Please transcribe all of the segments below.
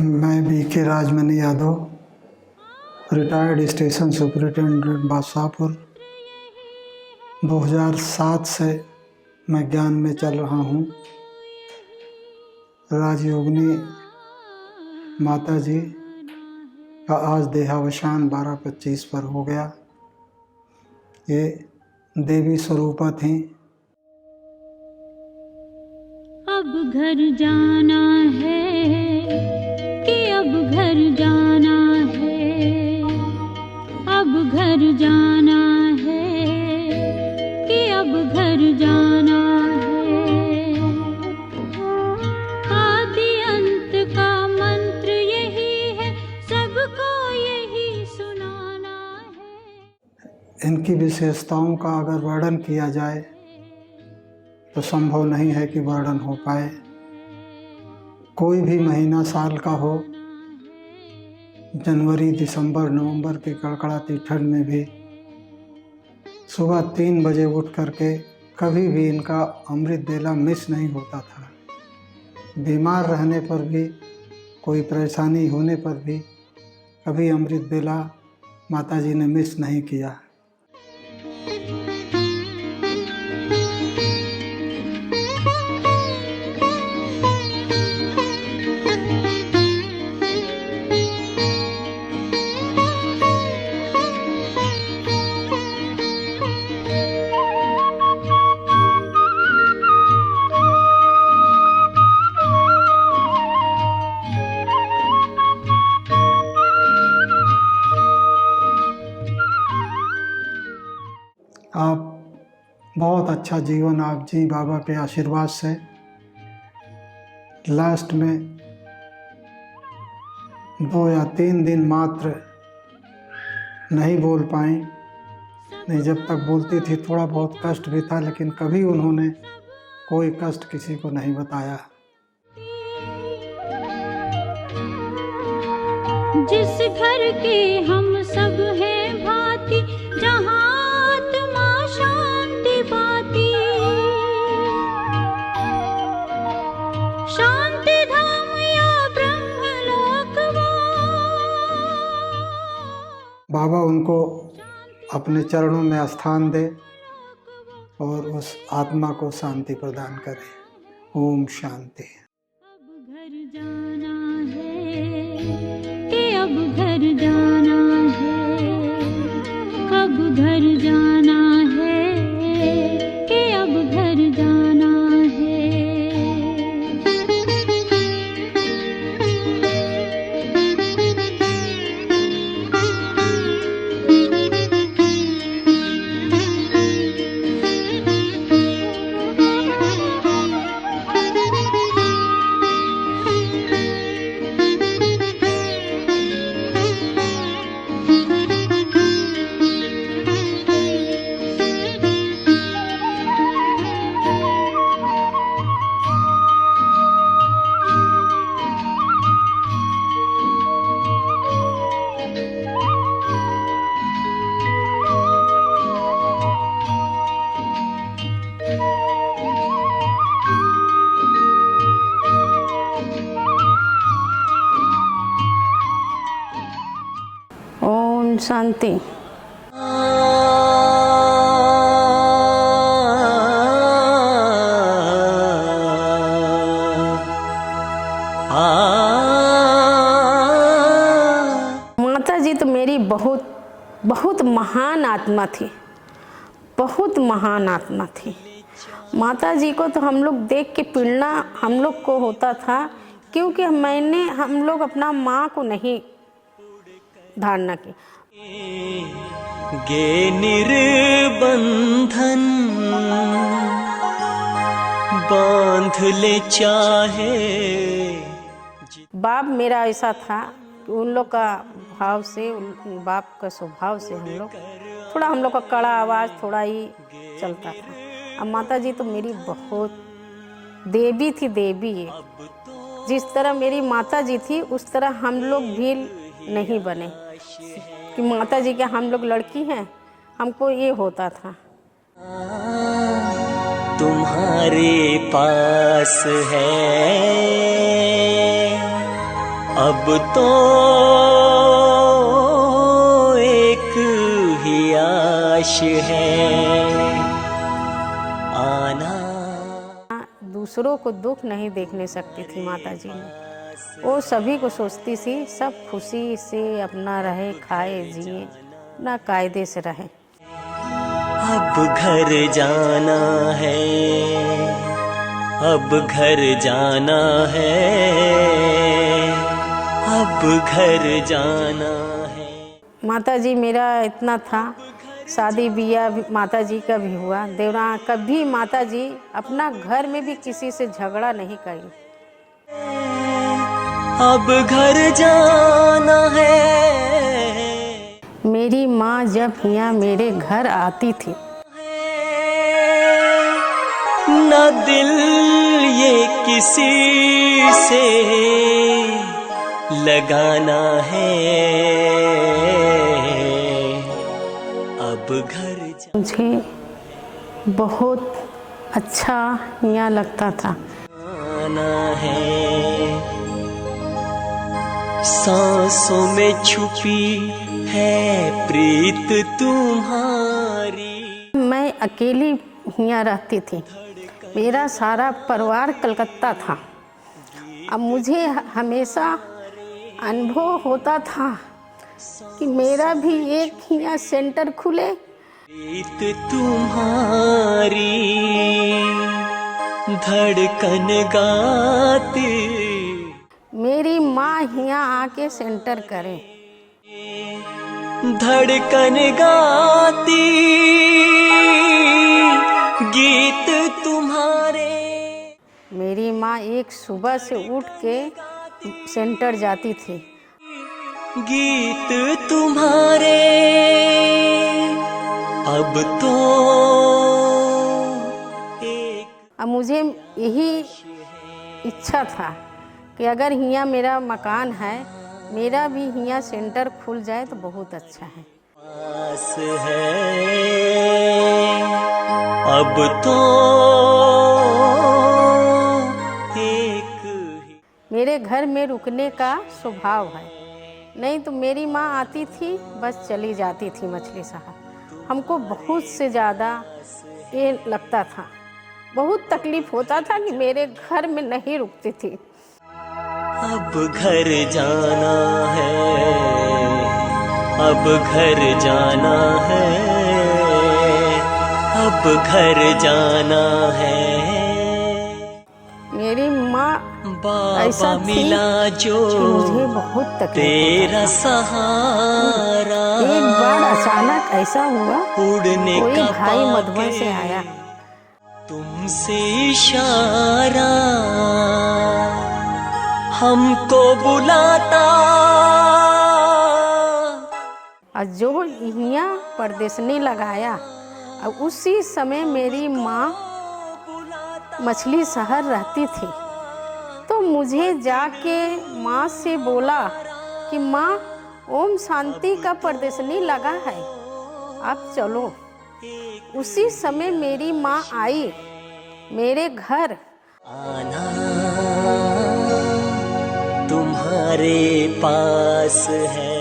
मैं B K Rajmani Yadav, retired station superintendent Badshahpur. 2007 से मैं ज्ञान में चल रहा हूँ। राजयोगिनी माता जी का आज देहावसान 12:25 पर हो गया। ये देवी स्वरूपा थीं। अब घर जाना है कि अब घर जाना है, अब घर जाना है कि अब घर जाना है। आदि अंत का मंत्र यही है, सबको यही सुनाना है। इनकी विशेषताओं का अगर वर्णन किया जाए तो संभव नहीं है कि वर्णन हो पाए। कोई भी महीना साल का हो, जनवरी, दिसंबर, नवंबर की कड़कड़ाती ठंड में भी सुबह 3 बजे उठ करके कभी भी इनका अमृत बेला मिस नहीं होता था। बीमार रहने पर भी, कोई परेशानी होने पर भी कभी अमृत बेला माता जी ने मिस नहीं किया। आप बहुत अच्छा जीवन आप जी बाबा के आशीर्वाद से। लास्ट में 2 या 3 दिन मात्र नहीं बोल पाई। नहीं, जब तक बोलती थी थोड़ा बहुत कष्ट भी था, लेकिन कभी उन्होंने कोई कष्ट किसी को नहीं बताया। जिस घर के हम सब हैं भांति, जहाँ आत्मा शांति पाती, शांति धाम या ब्रह्मलोक वो। बाबा उनको अपने चरणों में स्थान दे और उस आत्मा को शांति प्रदान करे। ओम शांति। अब घर जाना है कि अब घर जाना है, अब घर जाना है कि अब घर जाना है। ओम शांति। माता जी तो मेरी बहुत महान आत्मा थी, बहुत महान आत्मा थी। माता जी को तो हम लोग देख के पीड़ना हम लोग को होता था, क्योंकि हम लोग अपना माँ को नहीं धारणा की। गे निर्बंधन बांध ले चाहे। बाप मेरा ऐसा था कि उन लोग का भाव से, बाप का स्वभाव से हम लोग का कड़ा आवाज़ थोड़ा ही चलता था। अब माता जी तो मेरी बहुत देवी थी, देवी है। जिस तरह मेरी माता जी थी उस तरह हम लोग भी नहीं बने कि माता जी के हम लोग लड़की हैं, हमको ये होता था। तुम्हारे पास है अब तो एक ही आश है आना। दूसरों को दुख नहीं देखने सकती थी माता जी ने, वो सभी को सोचती थी सब खुशी से अपना रहे, खाए जिए, ना कायदे से रहे। अब घर जाना है, अब घर जाना है, अब घर जाना है। माता जी मेरा इतना था, शादी ब्याह माता जी का भी हुआ, देवरा कभी माता जी अपना घर में भी किसी से झगड़ा नहीं करी। अब घर जाना है। मेरी माँ जब यहाँ मेरे घर आती थी, न दिल ये किसी से लगाना है, अब घर मुझे बहुत अच्छा यहाँ लगता था। जाना है। सांसों में छुपी है प्रीत तुम्हारी। मैं अकेली यहाँ रहती थी, मेरा सारा परिवार कलकत्ता था। अब मुझे हमेशा अनुभव होता था कि मेरा भी एक यहाँ सेंटर खुले। प्रीत तुम्हारी धड़कन गाती, मेरी माँ यहाँ आके सेंटर करे। धड़कन गाती गीत तुम्हारे। मेरी माँ एक सुबह से उठ के सेंटर जाती थी। गीत तुम्हारे अब तो एक। अब मुझे यही इच्छा था कि अगर हियाँ मेरा मकान है, मेरा भी हियाँ सेंटर खुल जाए तो बहुत अच्छा है। पास है अब तो एक ही। मेरे घर में रुकने का स्वभाव है, नहीं तो मेरी माँ आती थी बस चली जाती थी मछली शहर। हमको बहुत से ज़्यादा ये लगता था, बहुत तकलीफ होता था कि मेरे घर में नहीं रुकती थी। अब घर जाना है, अब घर जाना है, अब घर जाना है। मेरी माँ बाबा मिला जो मुझे बहुत तकलीफ तेरा सहारा। एक बार अचानक ऐसा हुआ, उड़ने कोई का भाई मधुबन पाके से आया, तुमसे इशारा हमको बुलाता। और जो यहाँ परदेसनी लगाया, और उसी समय मेरी माँ मछली शहर रहती थी। तो मुझे जाके माँ से बोला कि माँ ओम शांति का परदेसनी लगा है, आप चलो। उसी समय मेरी माँ आई मेरे घर। आना तुम्हारे पास है।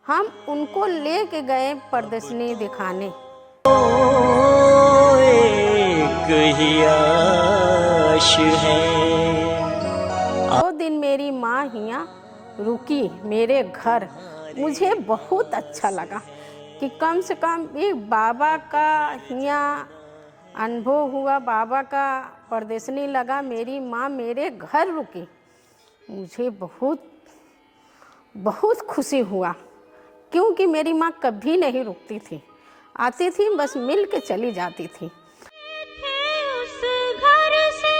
हम उनको लेके गए प्रदर्शनी दिखाने। एक ही आश है। 2 दिन मेरी माँ यहाँ रुकी मेरे घर। मुझे बहुत अच्छा लगा कि कम से कम एक बाबा का यहाँ अनुभव हुआ, बाबा का प्रदर्शनी लगा, मेरी माँ मेरे घर रुकी। मुझे बहुत बहुत खुशी हुआ, क्योंकि मेरी माँ कभी नहीं रुकती थी, आती थी बस मिल के चली जाती थी। उस घर से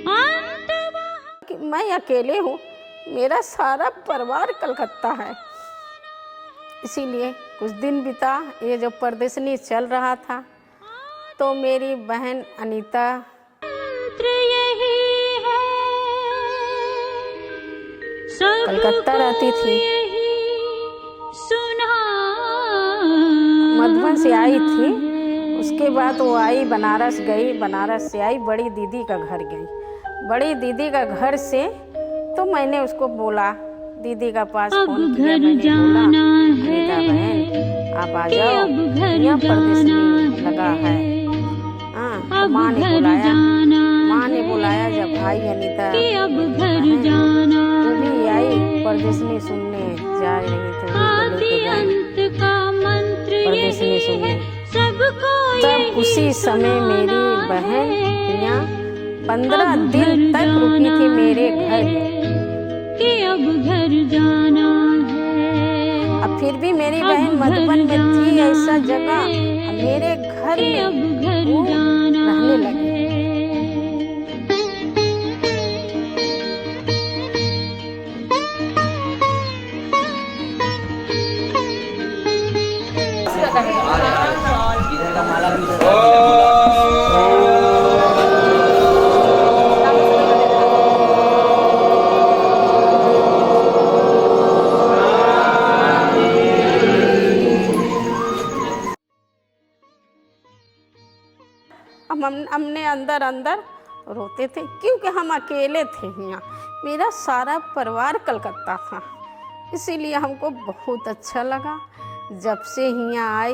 अंत वहाँ। कि मैं अकेले हूँ, मेरा सारा परिवार कलकत्ता है। इसीलिए कुछ दिन बिता, ये जो प्रदर्शनी चल रहा था, तो मेरी बहन अनीता मंत्र यही है, सब कलकत्ता रहती थी, यही सुना। मधुबन से आई थी। उसके बाद वो आई बनारस गई, बनारस से आई बड़ी दीदी का घर गई। बड़ी दीदी का घर से, तो मैंने उसको बोला, दीदी का पास अब फोन किया, घर मैंने बोला जाना अनीता है बहन आप आ कि जाओ, अब घर यहाँ परदेश जाना लगा है। हाँ, तो अब माँ ने घर बुलाया, जाना माँ ने है बुलाया जब भाई अनीता कि अब मेरी घर बहन, जाना वो भी आई, है। परदेशनी सुनने जा रही थी, उनको आदि लेके गए अंत का मंत्र परदेशनी यही सुनने। है, सबको तब यही उसी समय मेरी सुनाना बहन है। यहाँ 15 अब दिन घर तक रुकी थी जाना मेरे घर में। है कि अब घर जाना है। अब फिर भी मेरी अब बहन घर मधुबन में थी जाना ऐसा जगह, है अब मेरे घर कि में अब घर वो जाना रहने लगी। है। अब हमने अंदर अंदर रोते थे, क्योंकि हम अकेले थे यहाँ, मेरा सारा परिवार कलकत्ता था, इसीलिए हमको बहुत अच्छा लगा। जब से यहाँ आई,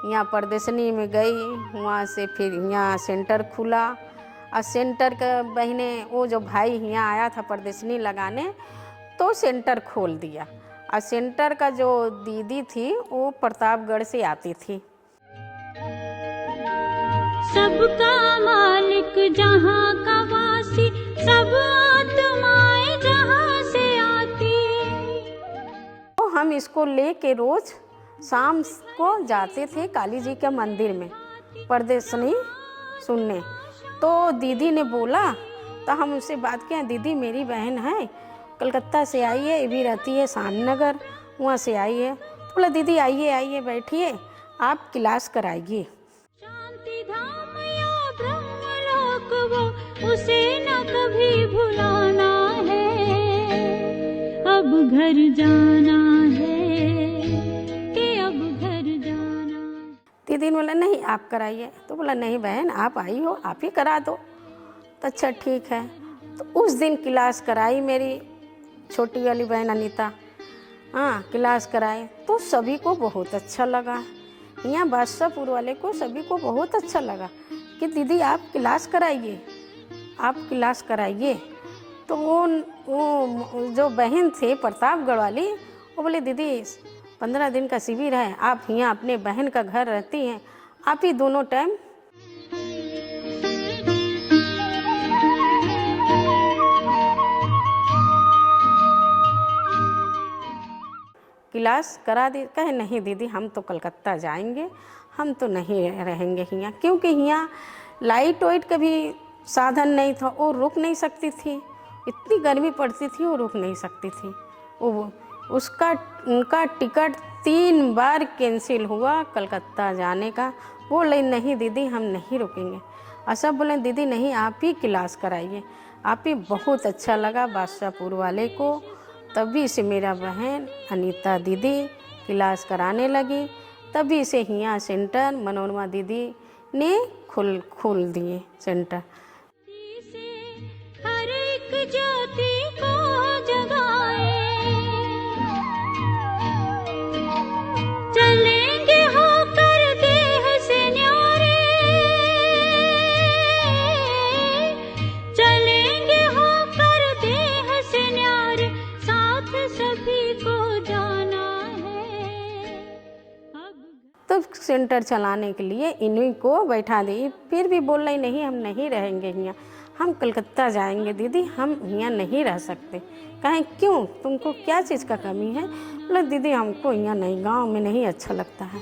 यहाँ परदेशनी में गई, वहाँ से फिर यहाँ सेंटर खुला, और सेंटर का बहने वो जो भाई यहाँ आया था परदेशनी लगाने, तो सेंटर खोल दिया। और सेंटर का जो दीदी थी वो प्रतापगढ़ से आती थी। सबका मालिक जहाँ का वासी, सब आत्माएं जहाँ से आती। तो हम इसको लेके रोज शाम को जाते थे काली जी के मंदिर में परदेशनी सुनने। तो दीदी ने बोला, तो हम उससे बात किया, दीदी मेरी बहन है, कलकत्ता से आई है, ये भी रहती है शामनगर, वहाँ से आई है। तो बोला दीदी आइए आइए बैठिए, आप क्लास कराइए। शांति धाम या ब्रह्मलोक वो, उसे न कभी भुलाना है। अब घर जाना है कि अब घर जाना। दीदी ने बोला नहीं आप कराइए। तो बोला नहीं बहन आप आई हो, आप ही करा दो। तो अच्छा ठीक है। तो उस दिन क्लास कराई मेरी छोटी वाली बहन अनीता। हाँ क्लास कराए तो सभी को बहुत अच्छा लगा, यहाँ बादशाहपुर वाले को सभी को बहुत अच्छा लगा कि दीदी आप क्लास कराइए, आप क्लास कराइए। तो वो जो बहन थे प्रतापगढ़ वाली, वो बोले दीदी 15 दिन का शिविर है, आप यहाँ अपने बहन का घर रहती हैं, आप ही दोनों टाइम क्लास करा दी। कहे नहीं दीदी हम तो कलकत्ता जाएंगे, हम तो नहीं रहेंगे यहाँ, क्योंकि यहाँ लाइट वाइट का भी साधन नहीं था, वो रुक नहीं सकती थी, इतनी गर्मी पड़ती थी वो रुक नहीं सकती थी। वो उनका टिकट 3 बार कैंसिल हुआ कलकत्ता जाने का। बोले नहीं दीदी हम नहीं रुकेंगे। और सब बोले दीदी नहीं आप ही क्लास कराइए, आप ही। बहुत अच्छा लगा बादशाहपुर वाले को। तभी से मेरा बहन अनीता दीदी क्लास कराने लगी, तभी से यहाँ सेंटर मनोरमा दीदी ने खोल दिए सेंटर। हर एक ज्योति को जगाए, चलेंगे होकर देह से न्यारे, चलेंगे होकर देह से न्यारे, साथ सभी को जाना है। तो सेंटर चलाने के लिए इन्हीं को बैठा दी। फिर भी बोल रही नहीं हम नहीं रहेंगे यहाँ, हम कलकत्ता जाएंगे दीदी, हम यहाँ नहीं रह सकते। कहें क्यों, तुमको क्या चीज़ का कमी है? बोले दीदी हमको यहाँ नहीं, गांव में नहीं अच्छा लगता है।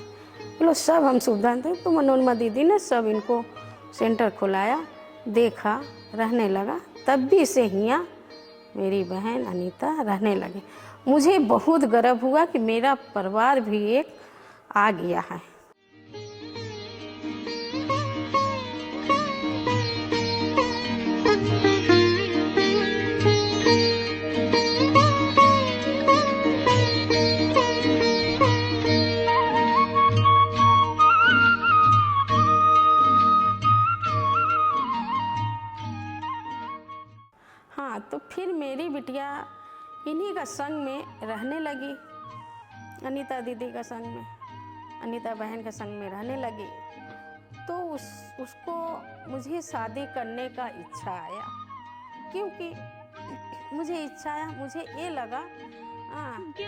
बोलो सब हम सुविधा थे। तो मनोरमा दीदी ने सब इनको सेंटर खुलाया, देखा, रहने लगा। तब भी से यहाँ मेरी बहन अनीता रहने लगी। मुझे बहुत गर्व हुआ कि मेरा परिवार भी एक आ गया है। हाँ, तो फिर मेरी बिटिया इन्हीं का संग में रहने लगी, अनीता दीदी का संग में, अनीता बहन के संग में रहने लगी। तो उसको मुझे शादी करने का इच्छा आया, क्योंकि मुझे ये लगा कि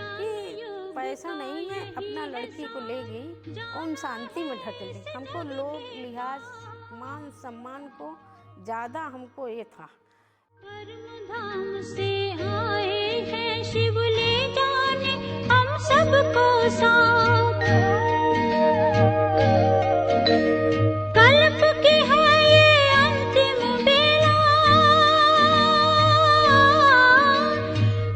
पैसा नहीं है, अपना लड़की को ले गई ओम शांति में ढकेल दी। हमको लोग लिहाज मान सम्मान को ज़्यादा हमको ये था। परम धाम से आए हैं शिव, ले जाने हम सबको साथ। कल्प की है ये अंतिम बेला,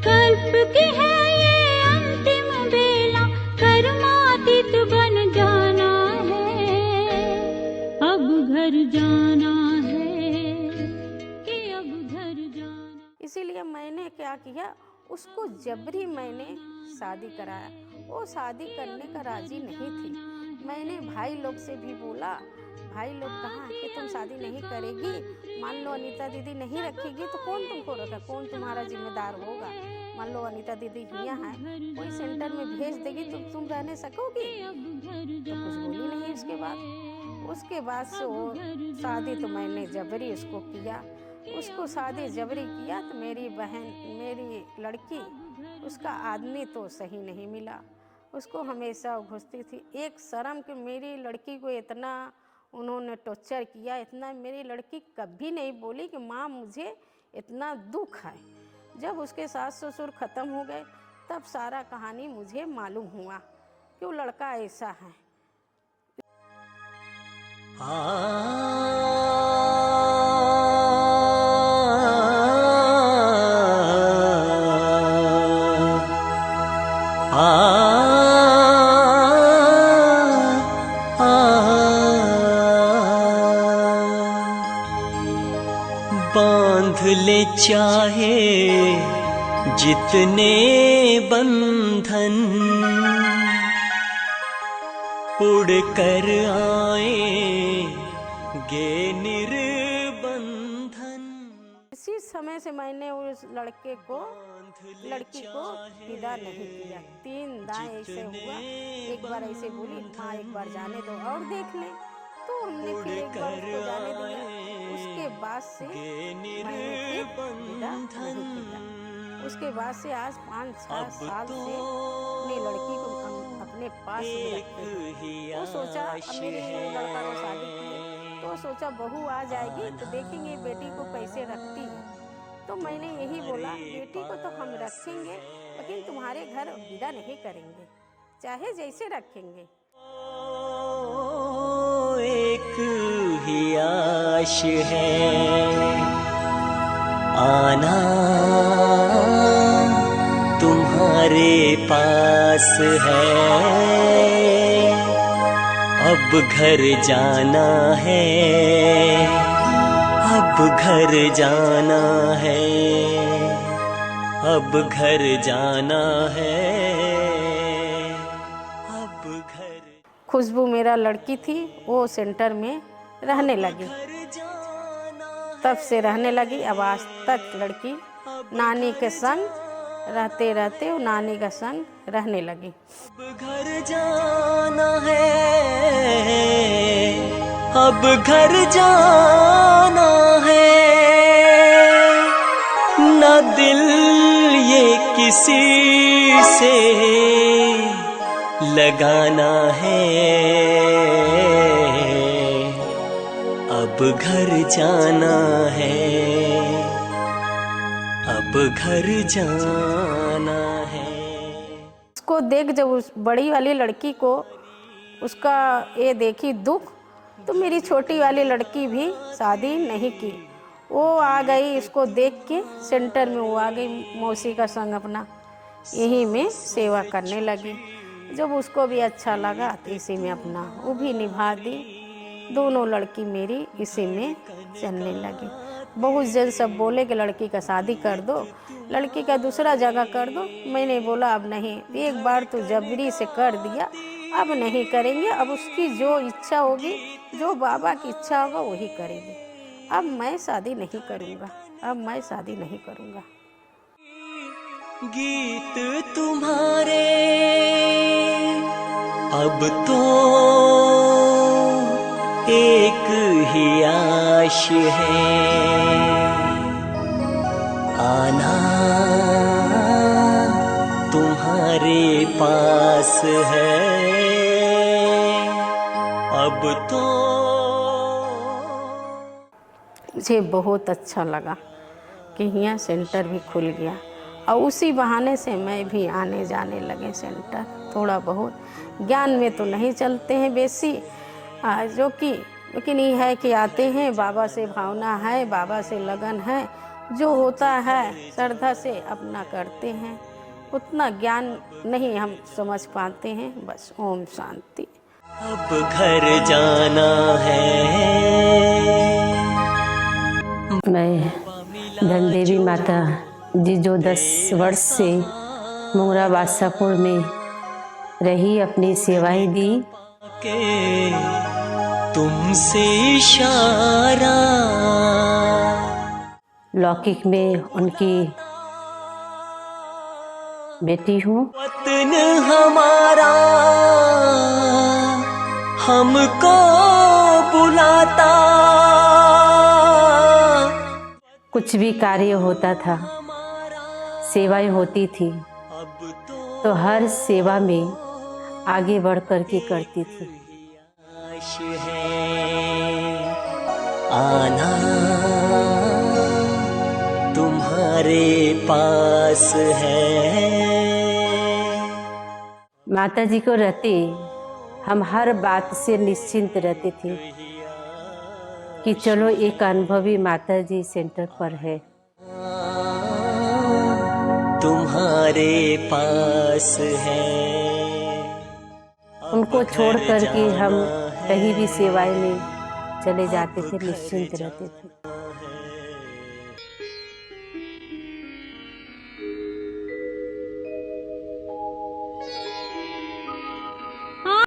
कल्प की है ये अंतिम बेला, कर्मातीत बन जाना है, अब घर जाना है। इसीलिए मैंने क्या किया, उसको जबरी मैंने शादी कराया। वो शादी करने का राजी नहीं थी। मैंने भाई लोग से भी बोला, भाई लोग कहा कि तुम शादी नहीं करेगी, मान लो अनीता दीदी नहीं रखेगी तो कौन तुमको रखा, कौन तुम्हारा जिम्मेदार होगा। मान लो अनीता दीदी यहाँ है, कोई सेंटर में भेज देगी तो तुम रहने सकोगी। तो कुछ बोली नहीं। उसके बाद से वो शादी तो मैंने जबरी उसको किया। उसको शादी जबरी किया तो मेरी बहन, मेरी लड़की, उसका आदमी तो सही नहीं मिला। उसको हमेशा घुसती थी। एक शर्म कि मेरी लड़की को इतना उन्होंने टॉर्चर किया, इतना मेरी लड़की कभी नहीं बोली कि माँ मुझे इतना दुख है। जब उसके सास ससुर ख़त्म हो गए तब सारा कहानी मुझे मालूम हुआ कि वो लड़का ऐसा है। बांध ले चाहे जितने बंधन, उड़ कर आएंगे निर्बंधन। इसी समय से मैंने उस लड़की को विदा नहीं किया। 3 दाएं ऐसे हुआ, एक बार ऐसे बोली हाँ एक बार जाने दो और देख ले, तो हमने फिर एक बार उसको जाने दिया। उसके बाद से मैंने फिर विदा नहीं किया। उसके बाद से आज 5-6 साल से अपनी लड़की को अपने पास में रखते हैं। वो सोचा अब मेरे लड़का को शादी की, तो सोचा बहू आ जाएगी तो देखेंगे बेटी को कैसे रखती है। तो मैंने यही बोला, बेटी को तो हम रखेंगे लेकिन तुम्हारे घर विदा नहीं करेंगे, चाहे जैसे रखेंगे। एक ही आश है, आना तुम्हारे पास है, अब घर जाना है, अब घर जाना है, अब घर जाना है, अब घर। खुशबू मेरा लड़की थी, वो सेंटर में रहने लगी, तब से रहने लगी। अब आज तक लड़की नानी के संग रहते रहते वो नानी का संग रहने लगी। अब घर जाना है, अब घर जाना है, ना दिल ये किसी से लगाना है, अब घर जाना है, अब घर जाना है। उसको देख जब उस बड़ी वाली लड़की को उसका ये देखी दुख, तो मेरी छोटी वाली लड़की भी शादी नहीं की। वो आ गई, इसको देख के सेंटर में वो आ गई मौसी का संग अपना, यहीं में सेवा करने लगी। जब उसको भी अच्छा लगा तो इसी में अपना वो भी निभा दी। दोनों लड़की मेरी इसी में चलने लगी। बहुत जन सब बोले कि लड़की का शादी कर दो, लड़की का दूसरा जगह कर दो। मैंने बोला अब नहीं, एक बार तो जबरी से कर दिया, अब नहीं करेंगे। अब उसकी जो इच्छा होगी, जो बाबा की इच्छा होगा वही करेंगे। अब मैं शादी नहीं करूँगा, अब मैं शादी नहीं करूँगा। गीत तुम्हारे अब तो एक ही आश है, आना तुम्हारे पास है अब तो। मुझे बहुत अच्छा लगा कि यहाँ सेंटर भी खुल गया और उसी बहाने से मैं भी आने जाने लगे सेंटर। थोड़ा बहुत ज्ञान में तो नहीं चलते हैं बेसी, जो कि लेकिन ये है कि आते हैं, बाबा से भावना है, बाबा से लगन है, जो होता है श्रद्धा से अपना करते हैं। उतना ज्ञान नहीं हम समझ पाते हैं। बस ओम शांति। अब घर जाना है। मैं धनदेवी माता जी जो 10 वर्ष से मुंगरा बादशाहपुर में रही, अपनी सेवाएं दी। के तुमसे इशारा, लौकिक में उनकी बेटी हूँ। वतन हमारा हमको बुलाता, कुछ भी कार्य होता था, सेवाएं होती थी, तो हर सेवा में आगे बढ़ कर के करती थी। आश है आना तुम्हारे पास है। माता जी को रहते हम हर बात से निश्चिंत रहते थे कि चलो एक अनुभवी माता जी सेंटर पर है। तुम्हारे पास है। उनको छोड़ कर के हम कहीं भी सेवाएं में चले जाते थे, निश्चिंत रहते थे।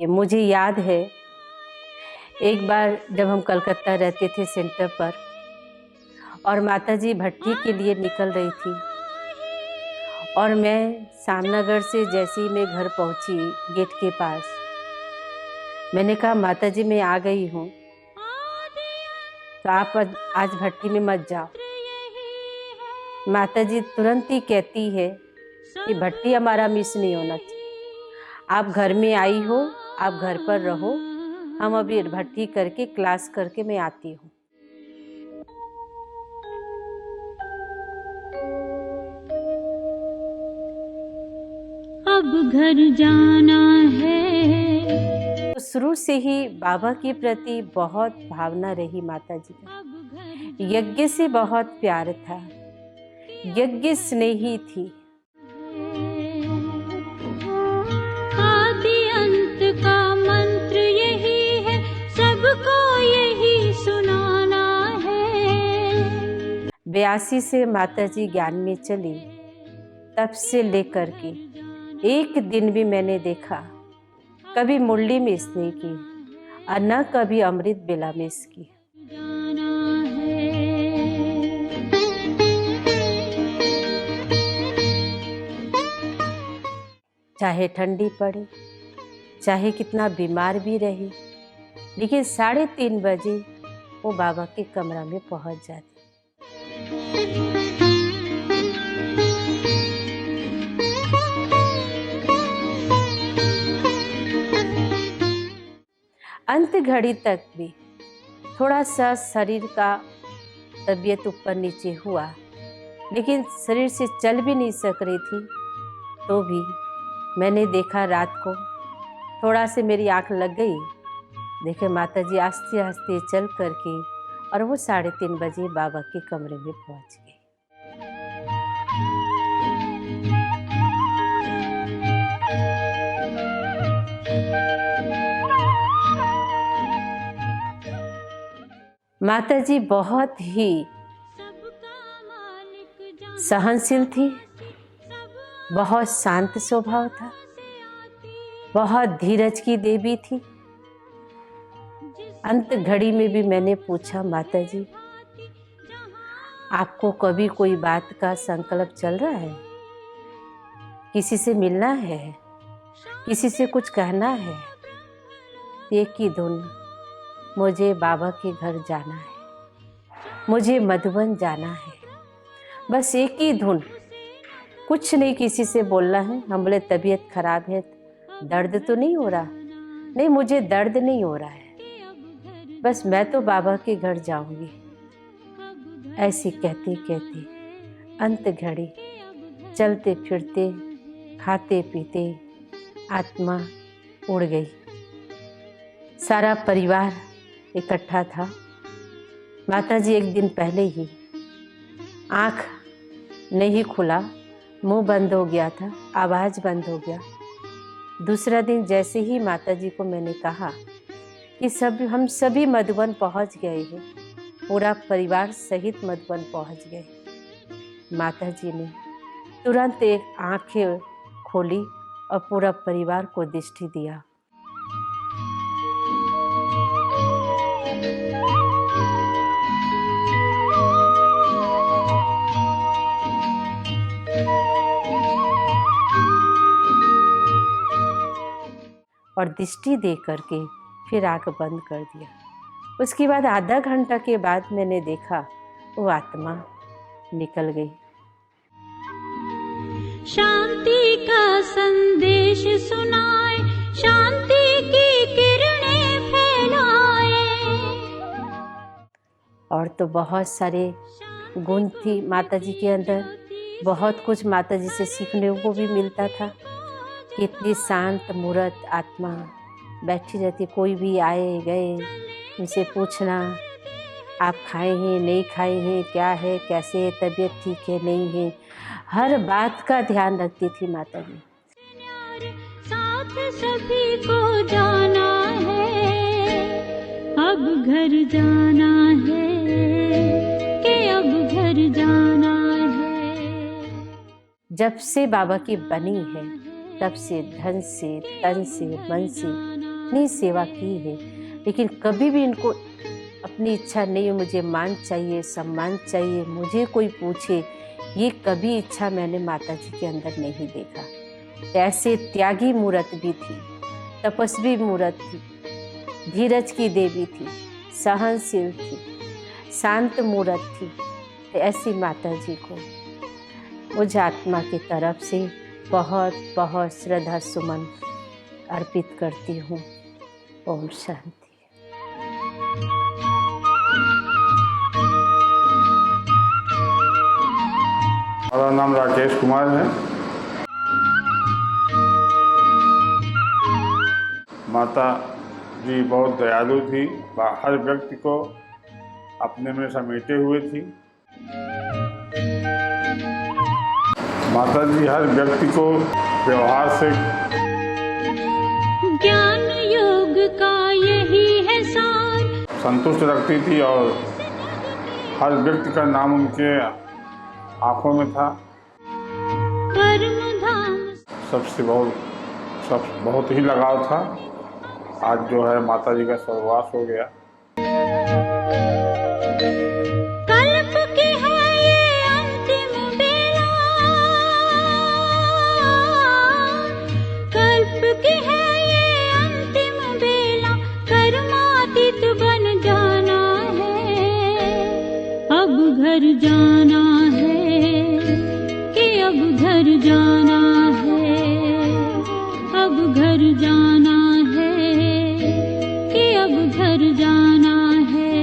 मुझे याद है एक बार जब हम कलकत्ता रहते थे सेंटर पर और माता जी भट्टी के लिए निकल रही थी और मैं सामनगर से जैसे ही मैं घर पहुंची गेट के पास, मैंने कहा माता जी मैं आ गई हूँ, तो आप आज भट्टी में मत जाओ। माता जी तुरंत ही कहती है कि भट्टी हमारा मिस नहीं होना चाहिए, आप घर में आई हो, आप घर पर रहो, हम अभी भट्टी करके क्लास करके मैं आती हूँ। अब घर जाना है। तो शुरू से ही बाबा के प्रति बहुत भावना रही माता जी का। यज्ञ से बहुत प्यार था, यज्ञ स्नेही थी। आदि अंत का मंत्र यही है, सबको यही सुनाना है। 82 से माता जी ज्ञान में चली, तब से लेकर के एक दिन भी मैंने देखा कभी मुरली मिस नहीं की और न कभी अमृत बेला मिस की। चाहे ठंडी पड़े, चाहे कितना बीमार भी रही, लेकिन 3:30 बजे वो बाबा के कमरा में पहुंच जाती। अंत घड़ी तक भी थोड़ा सा शरीर का तबीयत ऊपर नीचे हुआ, लेकिन शरीर से चल भी नहीं सक रही थी, तो भी मैंने देखा रात को थोड़ा से मेरी आंख लग गई, देखे माता जी आस्ते आस्ते चल करके और वो 3:30 बजे बाबा के कमरे में पहुंच गई। माता जी बहुत ही सहनशील थी, बहुत शांत स्वभाव था, बहुत धीरज की देवी थी। अंत घड़ी में भी मैंने पूछा माता जी आपको कभी कोई बात का संकल्प चल रहा है? किसी से मिलना है, किसी से कुछ कहना है? एक ही धुन, मुझे बाबा के घर जाना है, मुझे मधुबन जाना है। बस एक ही धुन, कुछ नहीं किसी से बोलना है। हम बोले तबीयत खराब है, दर्द तो नहीं हो रहा? नहीं, मुझे दर्द नहीं हो रहा है, बस मैं तो बाबा के घर जाऊंगी। ऐसे कहते कहते अंत घड़ी चलते फिरते खाते पीते आत्मा उड़ गई। सारा परिवार इकट्ठा था। माताजी एक दिन पहले ही आँख नहीं खुला, मुंह बंद हो गया था, आवाज़ बंद हो गया। दूसरा दिन जैसे ही माताजी को मैंने कहा कि हम सभी मधुबन पहुंच गए हैं, पूरा परिवार सहित मधुबन पहुंच गए, माताजी ने तुरंत एक आंखें खोली और पूरा परिवार को दृष्टि दिया। और दृष्टि दे करके फिर आँख बंद कर दिया। उसके बाद आधा घंटा के बाद मैंने देखा वो आत्मा निकल गई। शांति का संदेश सुनाए, शांति की किरणें फैलाए। और तो बहुत सारे गुण थी माताजी के अंदर, बहुत कुछ माताजी से सीखने को भी मिलता था। कितनी शांत मूर्त आत्मा बैठी रहती, कोई भी आए गए उनसे पूछना आप खाए हैं नहीं खाए हैं, क्या है कैसे है, तबीयत ठीक है नहीं है, हर बात का ध्यान रखती थी माताजी। साथ सभी को जाना है, अब घर जाना है कि अब घर जाना है। जब से बाबा की बनी है तब से धन से तन से मन से इतनी सेवा की है, लेकिन कभी भी इनको अपनी इच्छा नहीं मुझे मान चाहिए, सम्मान चाहिए, मुझे कोई पूछे, ये कभी इच्छा मैंने माताजी के अंदर नहीं देखा। ऐसे त्यागी मूर्त भी थी, तपस्वी मूर्त थी, धीरज की देवी थी, सहनशील थी, शांत मूर्त थी। तो ऐसी माताजी को मुझ आत्मा की तरफ से बहुत बहुत श्रद्धा सुमन अर्पित करती हूँ। ओम शांति। मेरा नाम राकेश कुमार है। माता जी बहुत दयालु थी, हर व्यक्ति को अपने में समेटे हुए थी। माता जी हर व्यक्ति को व्यवहार से ज्ञान योग का यही है सार, संतुष्ट रखती थी और हर व्यक्ति का नाम उनके आंखों में था। परम धाम सबसे बहुत ही लगाव था। आज जो है माता जी का स्वर्गवास हो गया। कल्प की है ये अंतिम बेला, कल्प की है ये अंतिम बेला, कर्मातीत बन जाना है, अब घर जाना है कि अब घर जाना है, अब घर जाना है कि अब घर जाना है।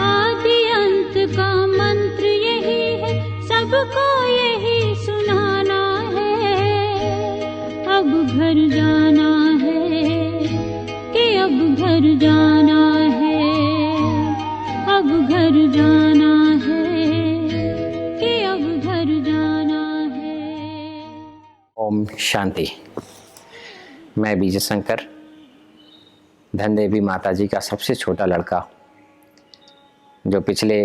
आदि अंत का मंत्र यही है, सबको यही सुनाना है, अब घर जाना है कि अब घर जाना है, अब घर जाना है कि अब घर जाना है। ओम शांति। मैं विजय शंकर, धन देवी माताजी का सबसे छोटा लड़का, जो पिछले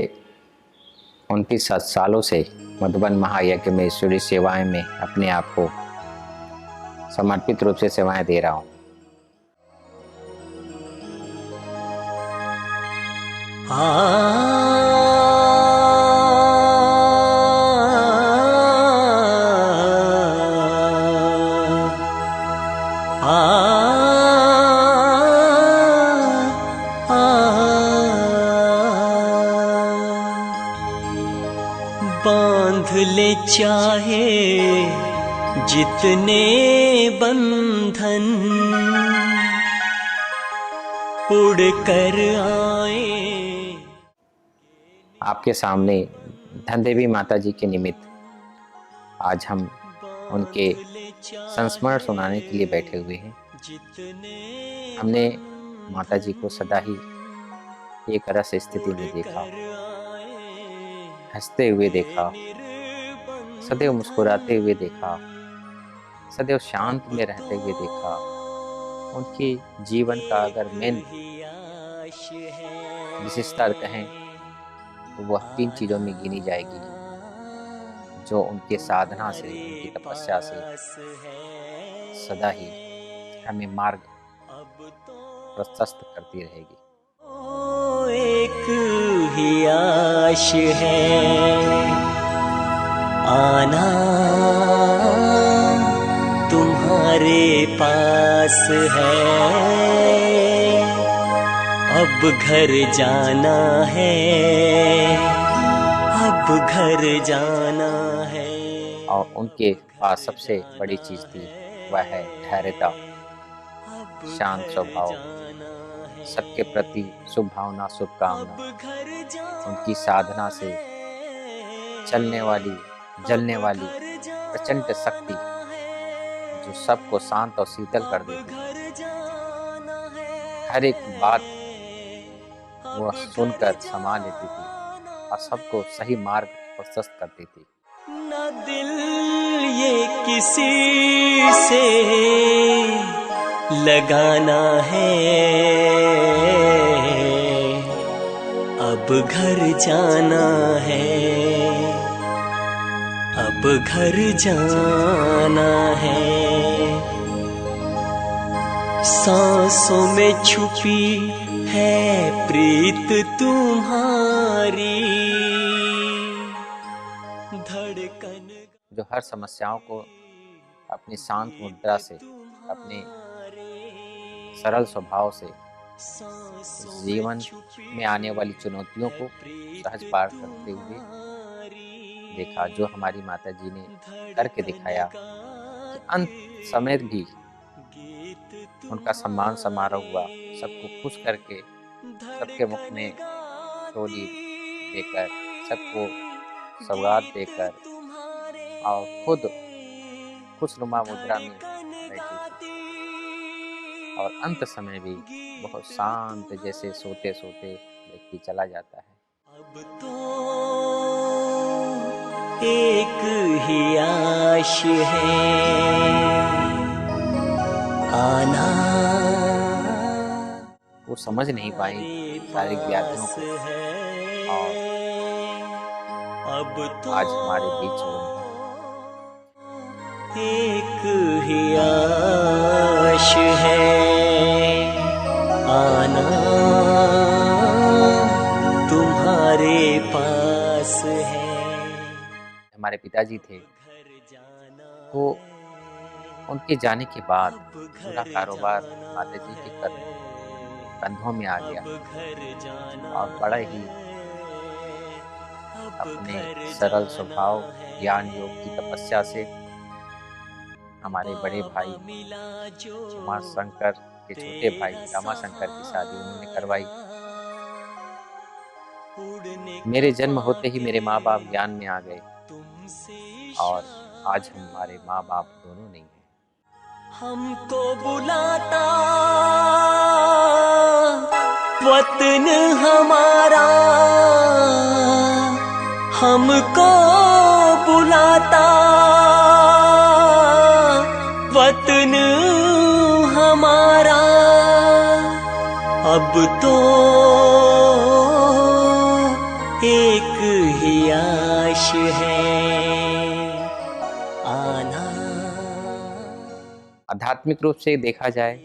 29 सालों से मधुबन महायज्ञ में ईश्वरीय सेवाएं में अपने आप को समर्पित रूप से सेवाएं दे रहा हूँ। आ बांध ले चाहे जितने बंधन, उड़ कर आए। आपके सामने धन देवी माता जी के निमित्त आज हम उनके संस्मरण सुनाने के लिए बैठे हुए हैं। हमने माता जी को सदा ही एक रस स्थिति में देखा, हंसते हुए देखा, सदैव मुस्कुराते हुए देखा, सदैव शांत में रहते हुए देखा। उनके जीवन का अगर मेन विशेषता कहें तो वह 3 चीज़ों में गिनी जाएगी, जो उनके साधना से, उनकी तपस्या से सदा ही हमें मार्ग प्रशस्त करती रहेगी। एक ही आश है, आना तुम्हारे पास है, अब घर जाना है, अब घर जाना है। और उनके पास सबसे बड़ी चीज़ थी वह है धैर्यता, शांत स्वभाव, सबके प्रति शुभ भावना, शुभकामना। उनकी साधना से चलने वाली, जलने वाली प्रचंड शक्ति जो सबको शांत और शीतल कर देती। हर एक बात वह सुनकर समा लेती थी और सबको सही मार्ग प्रशस्त करती थी। न दिल ये किसी से लगाना है, अब घर जाना है, अब घर जाना है। सांसों में छुपी है प्रीत तुम्हारी, धड़कन। जो हर समस्याओं को अपनी शांत मुद्रा से, अपने सरल स्वभाव से, जीवन में आने वाली चुनौतियों को सहज पार करते हुए देखा। जो हमारी माता जी ने करके दिखाया कि अंत समय भी उनका सम्मान समारोह हुआ, सबको खुश करके, सबके मुख में टोली देकर, सबको सौगात देकर और खुद खुशनुमा मुद्रा में बैठी थी। और अंत समय भी बहुत शांत, जैसे सोते सोते व्यक्ति चला जाता है। अब तो एक ही आश है, आना। वो समझ नहीं पाई शारीरिक व्याधियों को और अब तो आज हमारे बीच वो एक ही आश है, आना तुम्हारे पास है। हमारे पिताजी थे, तो उनके जाने के बाद पूरा कारोबार माता जी के कंधों में आ गया और बड़ा ही अपने सरल स्वभाव, ज्ञान योग की तपस्या से हमारे बड़े भाई उमा शंकर के छोटे भाई रामा शंकर की शादी उन्होंने करवाई। मेरे जन्म होते ही मेरे माँ बाप ज्ञान में आ गए और आज हमारे माँ बाप दोनों नहीं हैं। हमको बुलाता वतन हमारा, हमको बुलाता वतन हमारा, अब तो एक ही आश है, आना। आध्यात्मिक रूप से देखा जाए,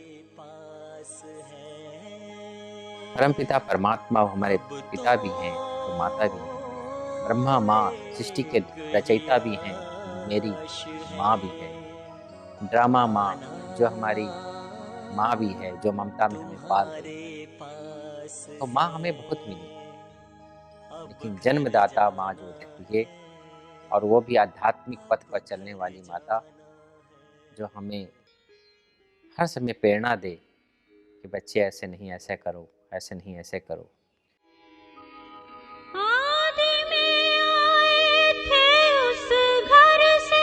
परमपिता परमात्मा हमारे पिता भी हैं तो माता भी हैं। ब्रह्मा माँ सृष्टि के रचयिता भी हैं, मेरी माँ भी है। ड्रामा माँ जो हमारी माँ भी है, जो ममता में हमें पाल रही है। तो माँ हमें बहुत मिली, लेकिन जन्मदाता माँ जो देती है और वो भी आध्यात्मिक पथ पर चलने वाली माता, जो हमें हर समय प्रेरणा दे कि बच्चे ऐसे नहीं, ऐसे करो, ऐसे नहीं, ऐसे करो। आदि में आए थे उस घर से,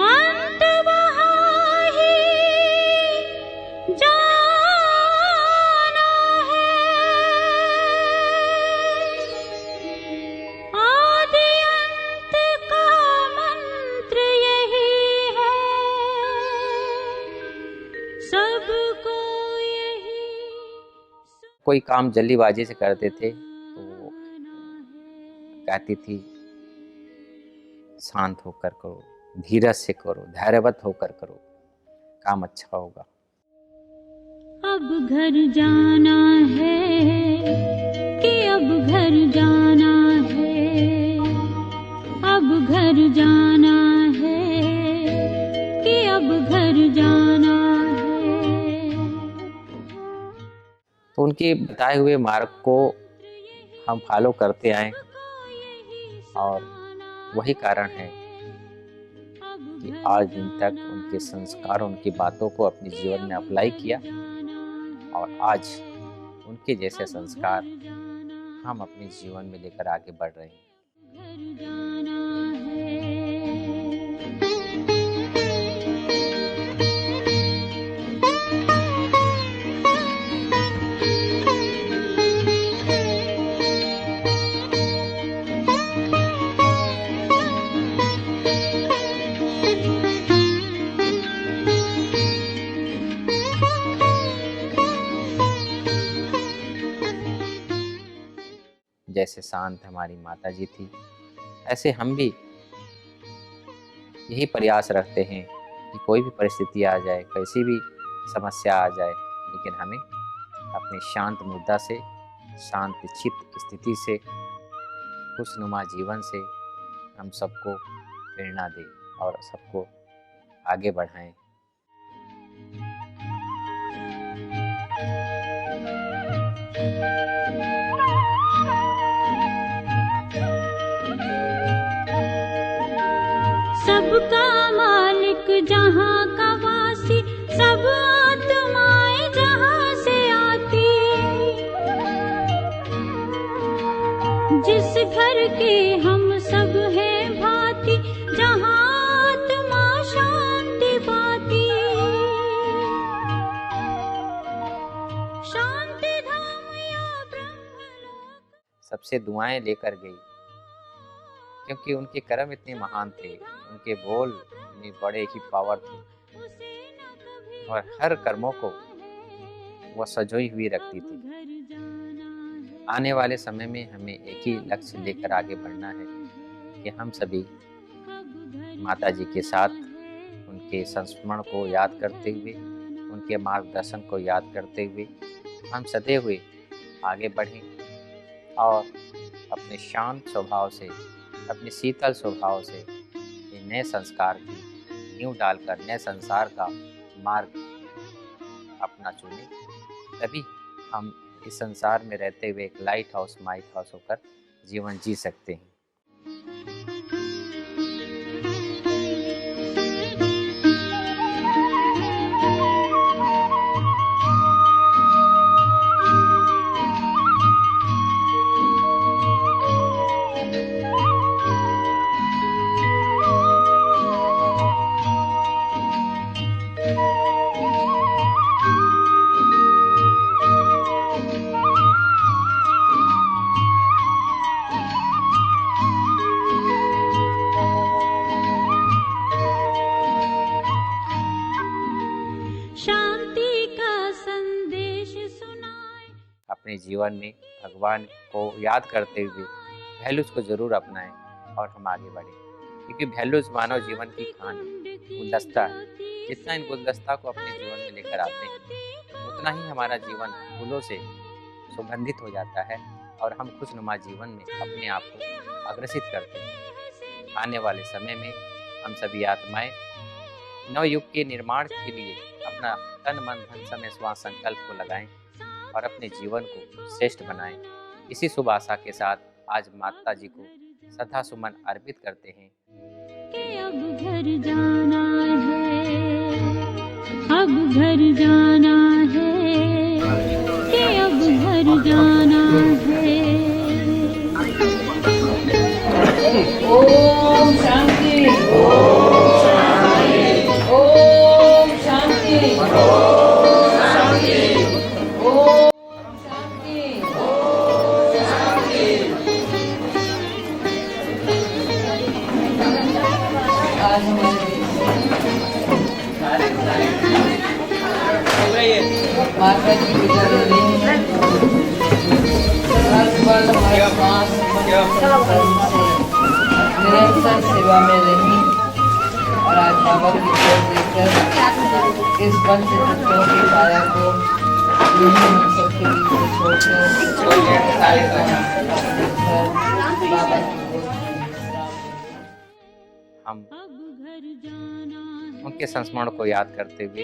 अंत वहाँ ही जाना है। आदि अंत का मंत्र यही है, सबको यही। कोई काम जल्दीबाजी से करते थे तो कहती थी शांत होकर करो, धीरज से करो, धैर्यवत होकर करो, काम अच्छा होगा। अब घर जाना है कि अब घर जाना है, अब घर जाना है कि अब घर जाना है। तो उनके बताए हुए मार्ग को हम फॉलो करते आए और वही कारण है कि आज दिन तक उनके संस्कार, उनकी बातों को अपने जीवन में अप्लाई किया और आज उनके जैसे संस्कार हम अपने जीवन में लेकर आगे बढ़ रहे हैं। जैसे शांत हमारी माता जी थी, ऐसे हम भी यही प्रयास रखते हैं कि कोई भी परिस्थिति आ जाए, कैसी भी समस्या आ जाए, लेकिन हमें अपने शांत मुद्दा से, शांत चित्त स्थिति से, खुशनुमा जीवन से हम सबको प्रेरणा दें और सबको आगे बढ़ाएं। सबका मालिक जहाँ का वासी, सब आत्माएं जहाँ से आती, जिस घर के हम सब हैं भांति, जहाँ आत्मा शांति पाती। शांति धाम या ब्रह्मलोक। सबसे दुआएं लेकर गई, क्योंकि उनके कर्म इतने महान थे, उनके बोल इतने बड़े ही पावर थे और हर कर्मों को वह सजोई हुई रखती थी। आने वाले समय में हमें एक ही लक्ष्य लेकर आगे बढ़ना है कि हम सभी माता जी के साथ उनके संस्मरण को याद करते हुए, उनके मार्गदर्शन को याद करते हुए हम सदैव हुए आगे बढ़ें और अपने शांत स्वभाव से, अपने शीतल स्वभाव से ये नए संस्कार की नींव डालकर नए संसार का मार्ग अपना चुने, तभी हम इस संसार में रहते हुए एक लाइट हाउस, माइट हाउस होकर जीवन जी सकते हैं। अपने जीवन में भगवान को याद करते हुए वैल्यूज को जरूर अपनाएं और हम आगे बढ़ें, क्योंकि वैल्यूज मानव जीवन की खान है, गुलदस्ता है। जितना इन गुलदस्ता को अपने जीवन में लेकर आते हैं उतना ही हमारा जीवन फूलों से सुगंधित हो जाता है और हम खुशनुमा जीवन में अपने आप को अग्रसित करते हैं। आने वाले समय में हम सभी आत्माएं नवयुग के निर्माण के लिए अपना तन मन धन समय श्वास संकल्प को लगाएं और अपने जीवन को श्रेष्ठ बनाएं। इसी शुभ आशा के साथ आज माता जी को श्रद्धा सुमन अर्पित करते हैं। कि अब घर जाना है, अब घर जाना है, कि अब घर जाना है। ओम शांति, ओम शांति, ओम शांति, ओम शांति, ओम शांति, ओम शांति। आज हमारे माता जी गुजर रही है। हर पल हमारे पास निरंतर सेवा में रही और आज बाबा की ओर देकर इस पंच तत्वों की काया को यही हम सबके बीच में छोड़कर बाबा की ओर हम उनके संस्मरण को याद करते हुए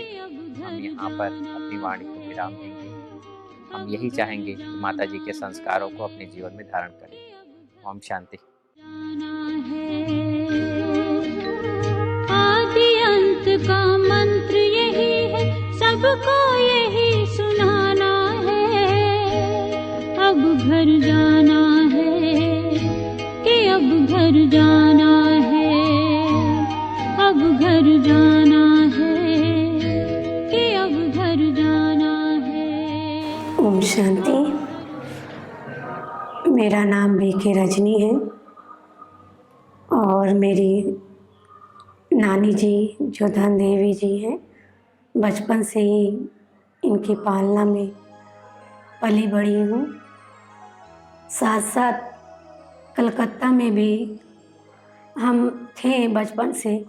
हम यहाँ पर अपनी वाणी को विराम देंगे। हम यही चाहेंगे कि माता जी के संस्कारों को अपने जीवन में धारण करें। ओम शांति। आदि अंत का मंत्र यही है, सबको यही सुनाना है। अब घर जाना है, कि अब घर जाना है, अब घर जाना है, कि अब घर जाना है। ओम शांति। मेरा नाम बीके रजनी है और मेरी नानी जी जो धन देवी जी हैं, बचपन से ही इनकी पालना में पली बड़ी हूँ। साथ साथ कलकत्ता में भी हम थे बचपन से।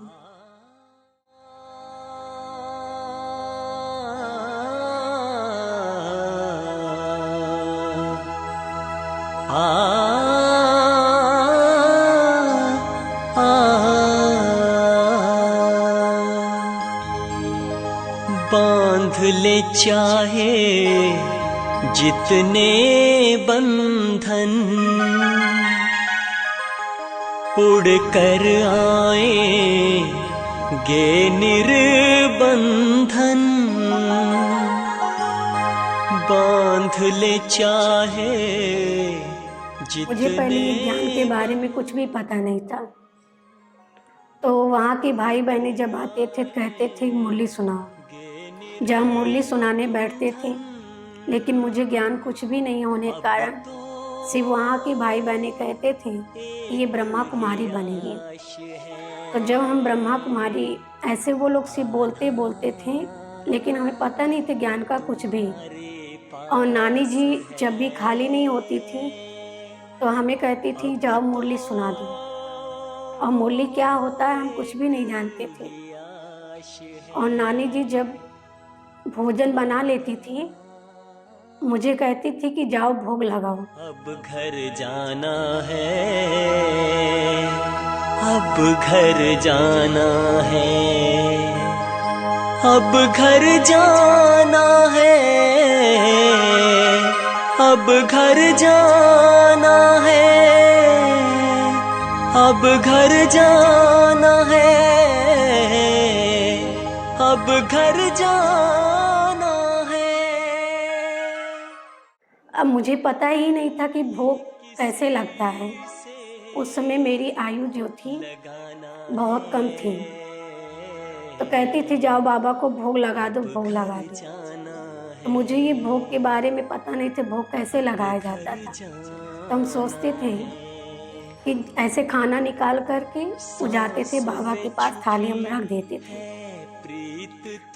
बांध ले चाहे जितने बंधन, उड़ कर आएंगे निर्बंधन। बांध ले चाहे मुझे पहले ये ज्ञान के बारे में कुछ भी पता नहीं था। तो वहाँ के भाई बहनें जब आते थे कहते थे मुरली सुनाओ। जब हम मुरली सुनाने बैठते थे, लेकिन मुझे ज्ञान कुछ भी नहीं होने के कारण सिर्फ वहाँ के भाई बहनें कहते थे कि ये ब्रह्मा कुमारी बनेगी। तो जब हम ब्रह्मा कुमारी ऐसे वो लोग सिर्फ बोलते बोलते थे, लेकिन हमें पता नहीं था ज्ञान का कुछ भी। और नानी जी जब भी खाली नहीं होती थी तो हमें कहती थी जाओ मुरली सुना दो। और मुरली क्या होता है हम कुछ भी नहीं जानते थे। और नानी जी जब भोजन बना लेती थी, मुझे कहती थी कि जाओ भोग लगाओ। अब घर जाना है, अब घर जाना है, अब घर जाना है, अब घर जाना है, अब घर जाना है, अब घर जाना है। अब मुझे पता ही नहीं था कि भोग कैसे लगता है। उस समय मेरी आयु जो थी बहुत कम थी। तो कहती थी जाओ बाबा को भोग लगा दो, भोग लगा दो। तो मुझे ये भोग के बारे में पता नहीं था भोग कैसे लगाया जाता था। तो हम सोचते थे कि ऐसे खाना निकाल करके वो जाते थे बाबा के पास, थाली हम रख देते थे।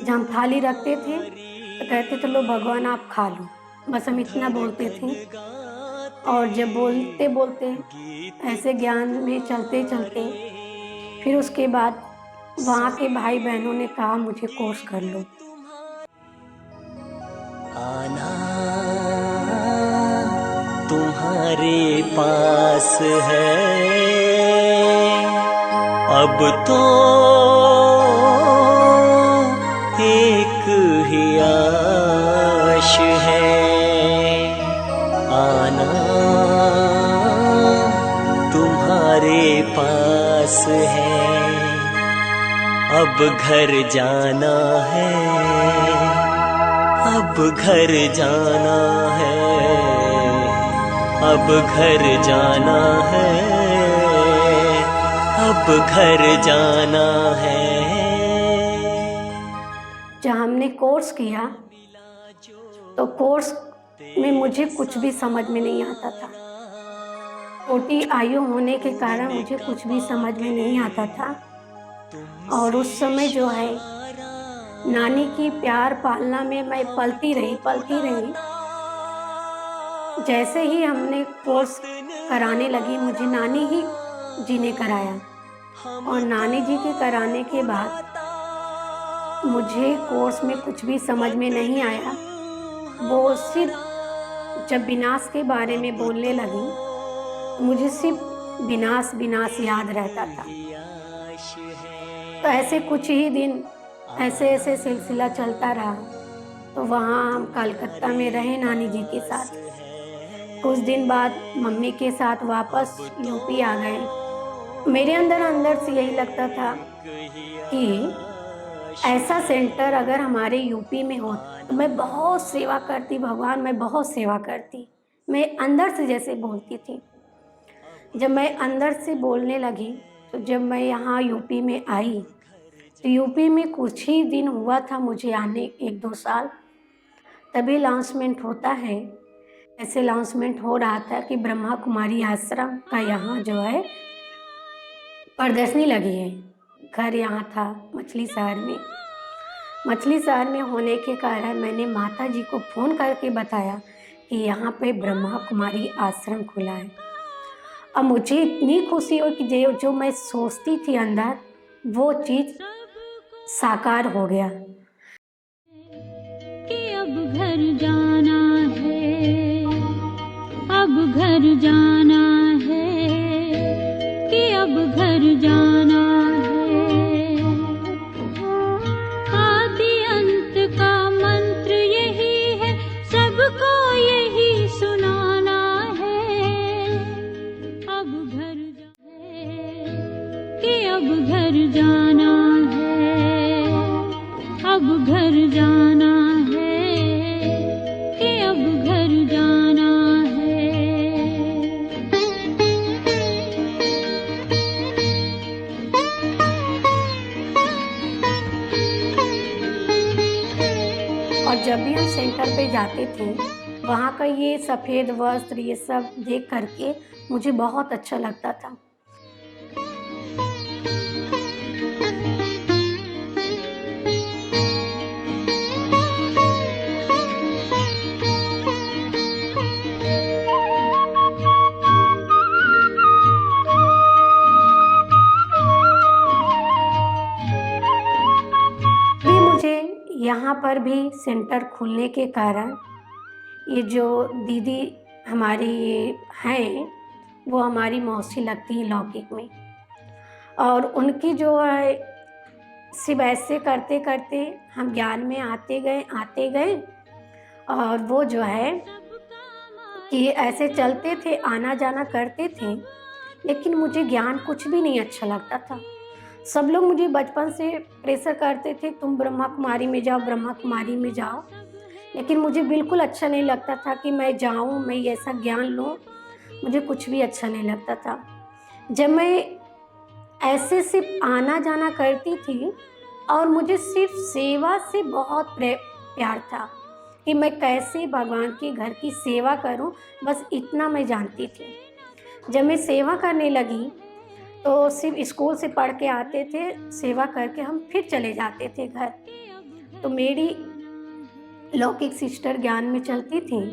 जब हम थाली रखते थे तो कहते थे लो भगवान आप खा लो, बस हम इतना बोलते थे। और जब बोलते बोलते ऐसे ज्ञान में चलते चलते फिर उसके बाद वहाँ के भाई बहनों ने कहा मुझे कोर्स कर लो। आना तुम्हारे पास है अब तो एक ही आश है। आना तुम्हारे पास है, अब घर जाना है, अब घर जाना है, अब घर जाना है, अब घर जाना है। जब हमने कोर्स किया तो कोर्स में मुझे कुछ भी समझ में नहीं आता था। छोटी आयु होने के कारण मुझे कुछ भी समझ में नहीं आता था। और उस समय जो है नानी की प्यार पालना में मैं पलती रही। जैसे ही हमने कोर्स कराने लगी, मुझे नानी ही जी ने कराया। और नानी जी के कराने के बाद मुझे कोर्स में कुछ भी समझ में नहीं आया। वो सिर्फ जब विनाश के बारे में बोलने लगी, मुझे सिर्फ विनाश याद रहता था। तो ऐसे कुछ ही दिन ऐसे सिलसिला चलता रहा। तो वहाँ हम कलकत्ता में रहे नानी जी के साथ। कुछ दिन बाद मम्मी के साथ वापस यूपी आ गए। मेरे अंदर से यही लगता था कि ऐसा सेंटर अगर हमारे यूपी में होता तो मैं बहुत सेवा करती। भगवान, मैं बहुत सेवा करती। मैं अंदर से जैसे बोलती थी। जब मैं अंदर से बोलने लगी तो जब मैं यहाँ यूपी में आई तो यूपी में कुछ ही दिन हुआ था मुझे आने, 1-2 साल, तभी अनाउंसमेंट होता है। ऐसे अनाउंसमेंट हो रहा था कि ब्रह्मा कुमारी आश्रम का यहाँ जो है प्रदर्शनी लगी है। घर यहाँ था मछली शहर में होने के कारण मैंने माता जी को फ़ोन करके बताया कि यहाँ पे ब्रह्मा कुमारी आश्रम खुला है। अब मुझे इतनी खुशी हो कि जो मैं सोचती थी अंदर, वो चीज़ साकार हो गया। कि अब घर जाना है, अब घर जाना है, कि अब घर जाना है। आदि अंत का मंत्र यही है, सबको यही सुनाना है। अब घर है कि अब घर जाना है, अब घर जाना है कि अब घर जाना है। और जब भी हम सेंटर पे जाते थे, वहाँ का ये सफ़ेद वस्त्र ये सब देख करके मुझे बहुत अच्छा लगता था। यहाँ पर भी सेंटर खुलने के कारण ये जो दीदी हमारी हैं, वो हमारी मौसी लगती हैं लौकिक में। और उनकी जो है सिर्फ ऐसे करते करते हम ज्ञान में आते गए। और वो जो है कि ऐसे चलते थे, आना जाना करते थे, लेकिन मुझे ज्ञान कुछ भी नहीं अच्छा लगता था। सब लोग मुझे बचपन से प्रेशर करते थे, तुम ब्रह्मा कुमारी में जाओ, ब्रह्मा कुमारी में जाओ, लेकिन मुझे बिल्कुल अच्छा नहीं लगता था कि मैं जाऊं, मैं ऐसा ज्ञान लूं। मुझे कुछ भी अच्छा नहीं लगता था। जब मैं ऐसे सिर्फ आना जाना करती थी और मुझे सिर्फ सेवा से बहुत प्यार था कि मैं कैसे भगवान के घर की सेवा करूं, बस इतना मैं जानती थी। जब मैं सेवा करने लगी तो सिर्फ स्कूल से पढ़ के आते थे, सेवा करके हम फिर चले जाते थे घर। तो मेरी लौकिक सिस्टर ज्ञान में चलती थी,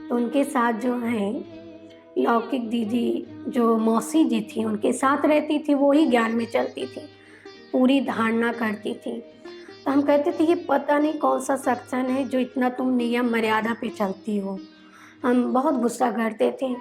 तो उनके साथ जो है लौकिक दीदी जो मौसी जी थी उनके साथ रहती थी, वो ही ज्ञान में चलती थी, पूरी धारणा करती थी। तो हम कहते थे ये पता नहीं कौन सा सत्संग है जो इतना तुम नियम मर्यादा पे चलती हो। हम बहुत गुस्सा करते थे।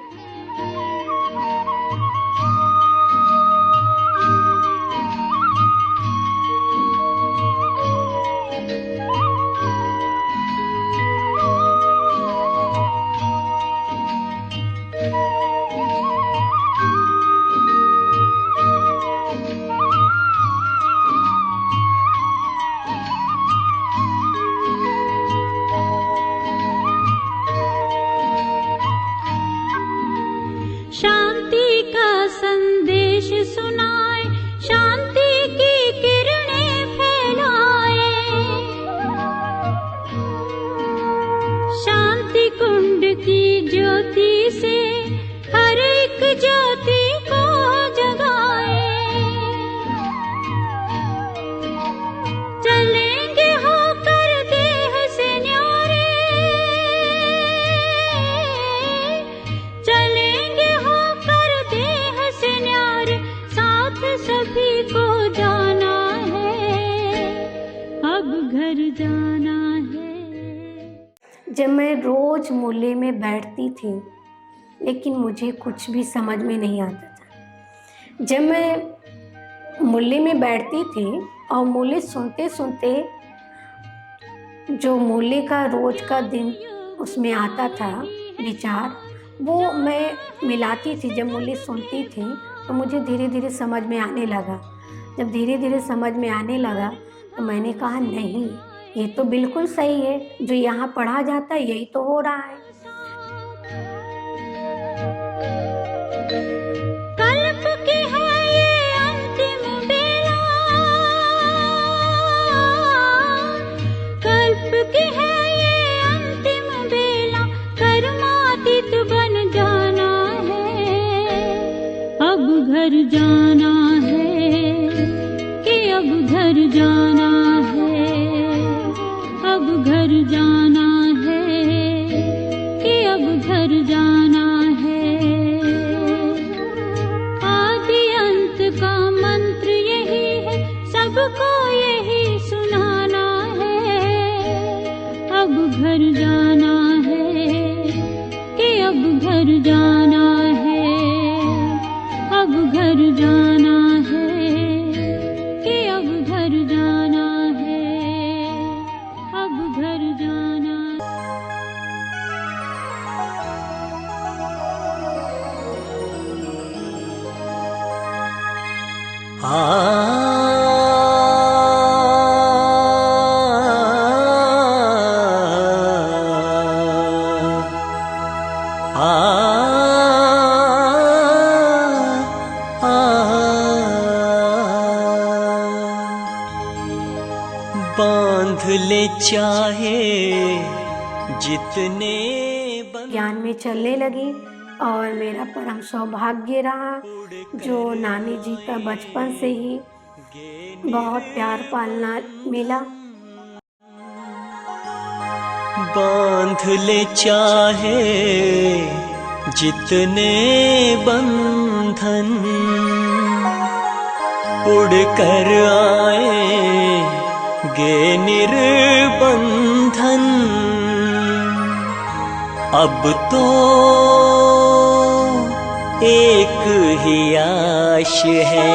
रोज़ मूल्य में बैठती थी, लेकिन मुझे कुछ भी समझ में नहीं आता था। जब मैं मूल्य में बैठती थी और मूल्य सुनते सुनते जो मूल्य का रोज़ का दिन उसमें आता था विचार, वो मैं मिलाती थी। जब मूल्य सुनती थी तो मुझे धीरे धीरे समझ में आने लगा। जब धीरे धीरे समझ में आने लगा तो मैंने कहा नहीं, ये तो बिल्कुल सही है, जो यहाँ पढ़ा जाता है यही तो हो रहा है। कल्प की है ये अंतिम बेला, कल्प की है ये अंतिम बेला, कर्मातीत बन जाना है। अब घर जाना है कि अब घर जाना है, अब घर जाना है कि अब घर जाना है। आदि अंत का मंत्र यही है, सबको यही सुनाना है। अब घर जाना है कि अब घर जाना है, अब घर जाना है कि अब घर जाना है, अब घर जाना। बांध ले चाहे जितने ज्ञान में चलने लगी और मेरा परम सौभाग्य रहा जो नानी जी का बचपन से ही बहुत प्यार पालना मिला। बांध ले चाहे जितने बंधन, उड़ कर आएंगे निर्बंधन। अब तो एक ही आश है,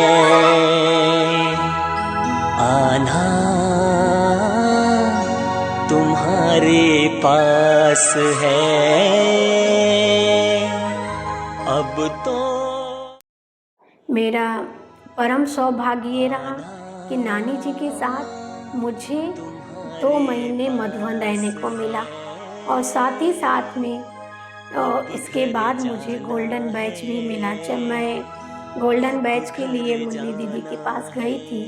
आना तुम्हारे पास है। अब तो मेरा परम सौभाग्य ये रहा कि नानी जी के साथ मुझे 2 महीने मधुबन रहने को मिला और साथ ही साथ में इसके बाद मुझे गोल्डन बैच भी मिला। जब मैं गोल्डन बैच के लिए मुन्नी दीदी के पास गई थी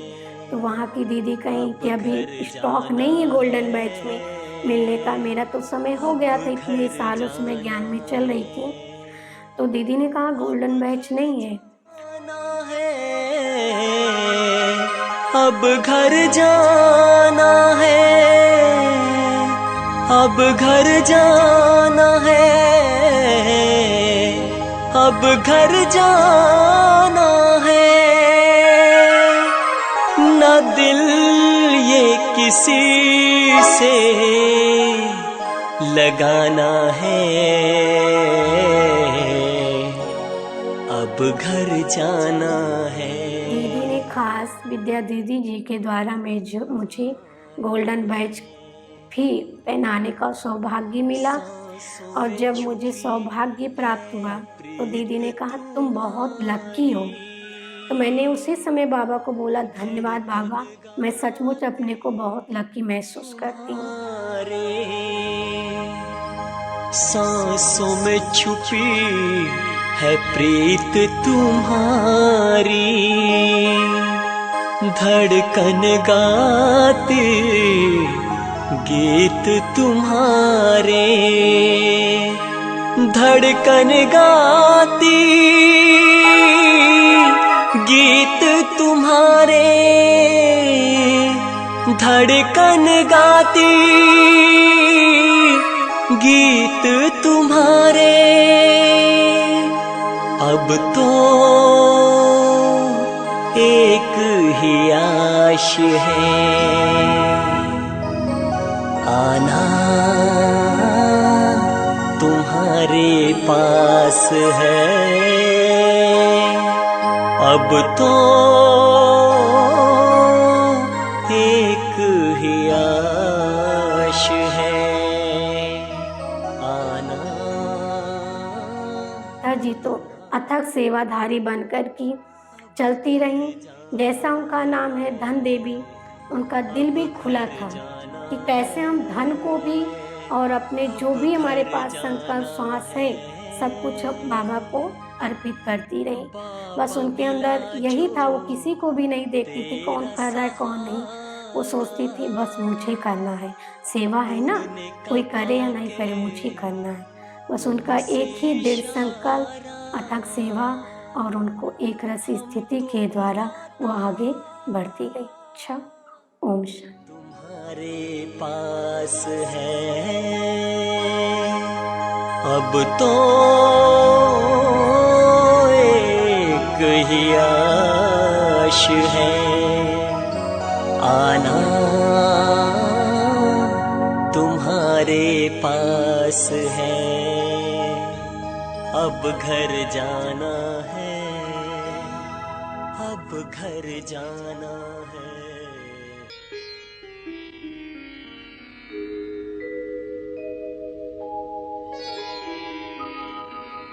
तो वहाँ की दीदी कहीं कि अभी स्टॉक नहीं है गोल्डन बैच में मिलने का। मेरा तो समय हो गया था, इतने सालों से मैं ज्ञान में चल रही थी। तो दीदी ने कहा गोल्डन बैच नहीं है। अब घर जाना है, अब घर जाना है, अब घर जाना है। न दिल ये किसी से लगाना है, अब घर जाना है। दीदी ने खास विद्या दीदी जी के द्वारा मुझे गोल्डन बैच भी पहनाने का सौभाग्य मिला। और जब मुझे सौभाग्य प्राप्त हुआ तो दीदी ने कहा तुम बहुत लकी हो। तो मैंने उसी समय बाबा को बोला धन्यवाद बाबा, मैं सचमुच अपने को बहुत लकी महसूस करती हूँ। सांसों में छुपी है प्रीत तुम्हारी, धड़कन गाती गीत तुम्हारे, धड़कन गाती गीत तुम्हारे, धड़कन गाती गीत तुम्हारे। अब तो एक ही आश है, आना तुम्हारे पास है, अब तो एक ही आश है आना। माता जी तो अथक सेवाधारी बनकर की चलती रहीं। जैसा उनका नाम है धन देवी, उनका दिल भी खुला था कि कैसे हम धन को भी और अपने जो भी हमारे पास संकल्प श्वास है सब कुछ बाबा को अर्पित करती रही। बस उनके अंदर यही था, वो किसी को भी नहीं देखती थी कौन कर रहा है कौन नहीं। वो सोचती थी बस मुझे करना है, सेवा है ना, कोई करे या नहीं करे मुझे करना है। बस उनका एक ही दृढ़ संकल्प अथक सेवा, और उनको एक रस स्थिति के द्वारा वो आगे बढ़ती गई। अच्छा, ओम शांति। तुम्हारे पास है, अब तो एक ही आश है आना तुम्हारे पास है, अब घर जाना है, अब घर जाना है।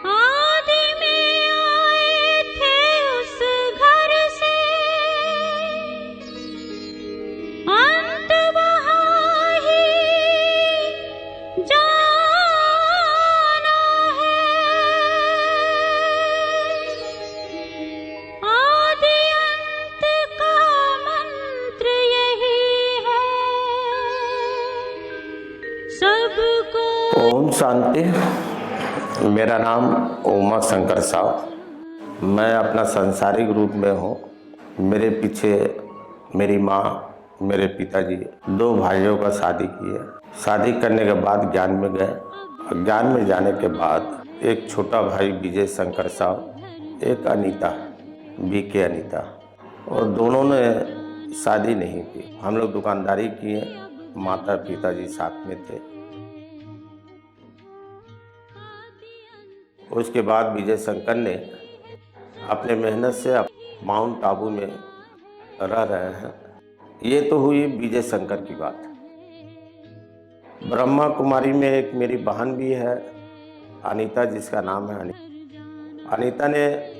आदि में आए थे उस घर से, अंत वहाँ ही जाना है। आदि अंत का मंत्र यही है, सबको ओम शांति। मेरा नाम उमा शंकर साहब। मैं अपना सांसारिक रूप में हूँ। मेरे पीछे मेरी माँ, मेरे पिताजी, 2 भाइयों का शादी किए। शादी करने के बाद ज्ञान में गए। ज्ञान में जाने के बाद एक छोटा भाई विजय शंकर साहब, एक अनीता, बीके अनीता, और दोनों ने शादी नहीं की। हम लोग दुकानदारी किए, माता पिताजी साथ में थे। उसके बाद विजय शंकर ने अपने मेहनत से माउंट आबू में रह रहे हैं। ये तो हुई विजय शंकर की बात। ब्रह्मा कुमारी में एक मेरी बहन भी है, अनीता, जिसका नाम है अनीता। अनीता ने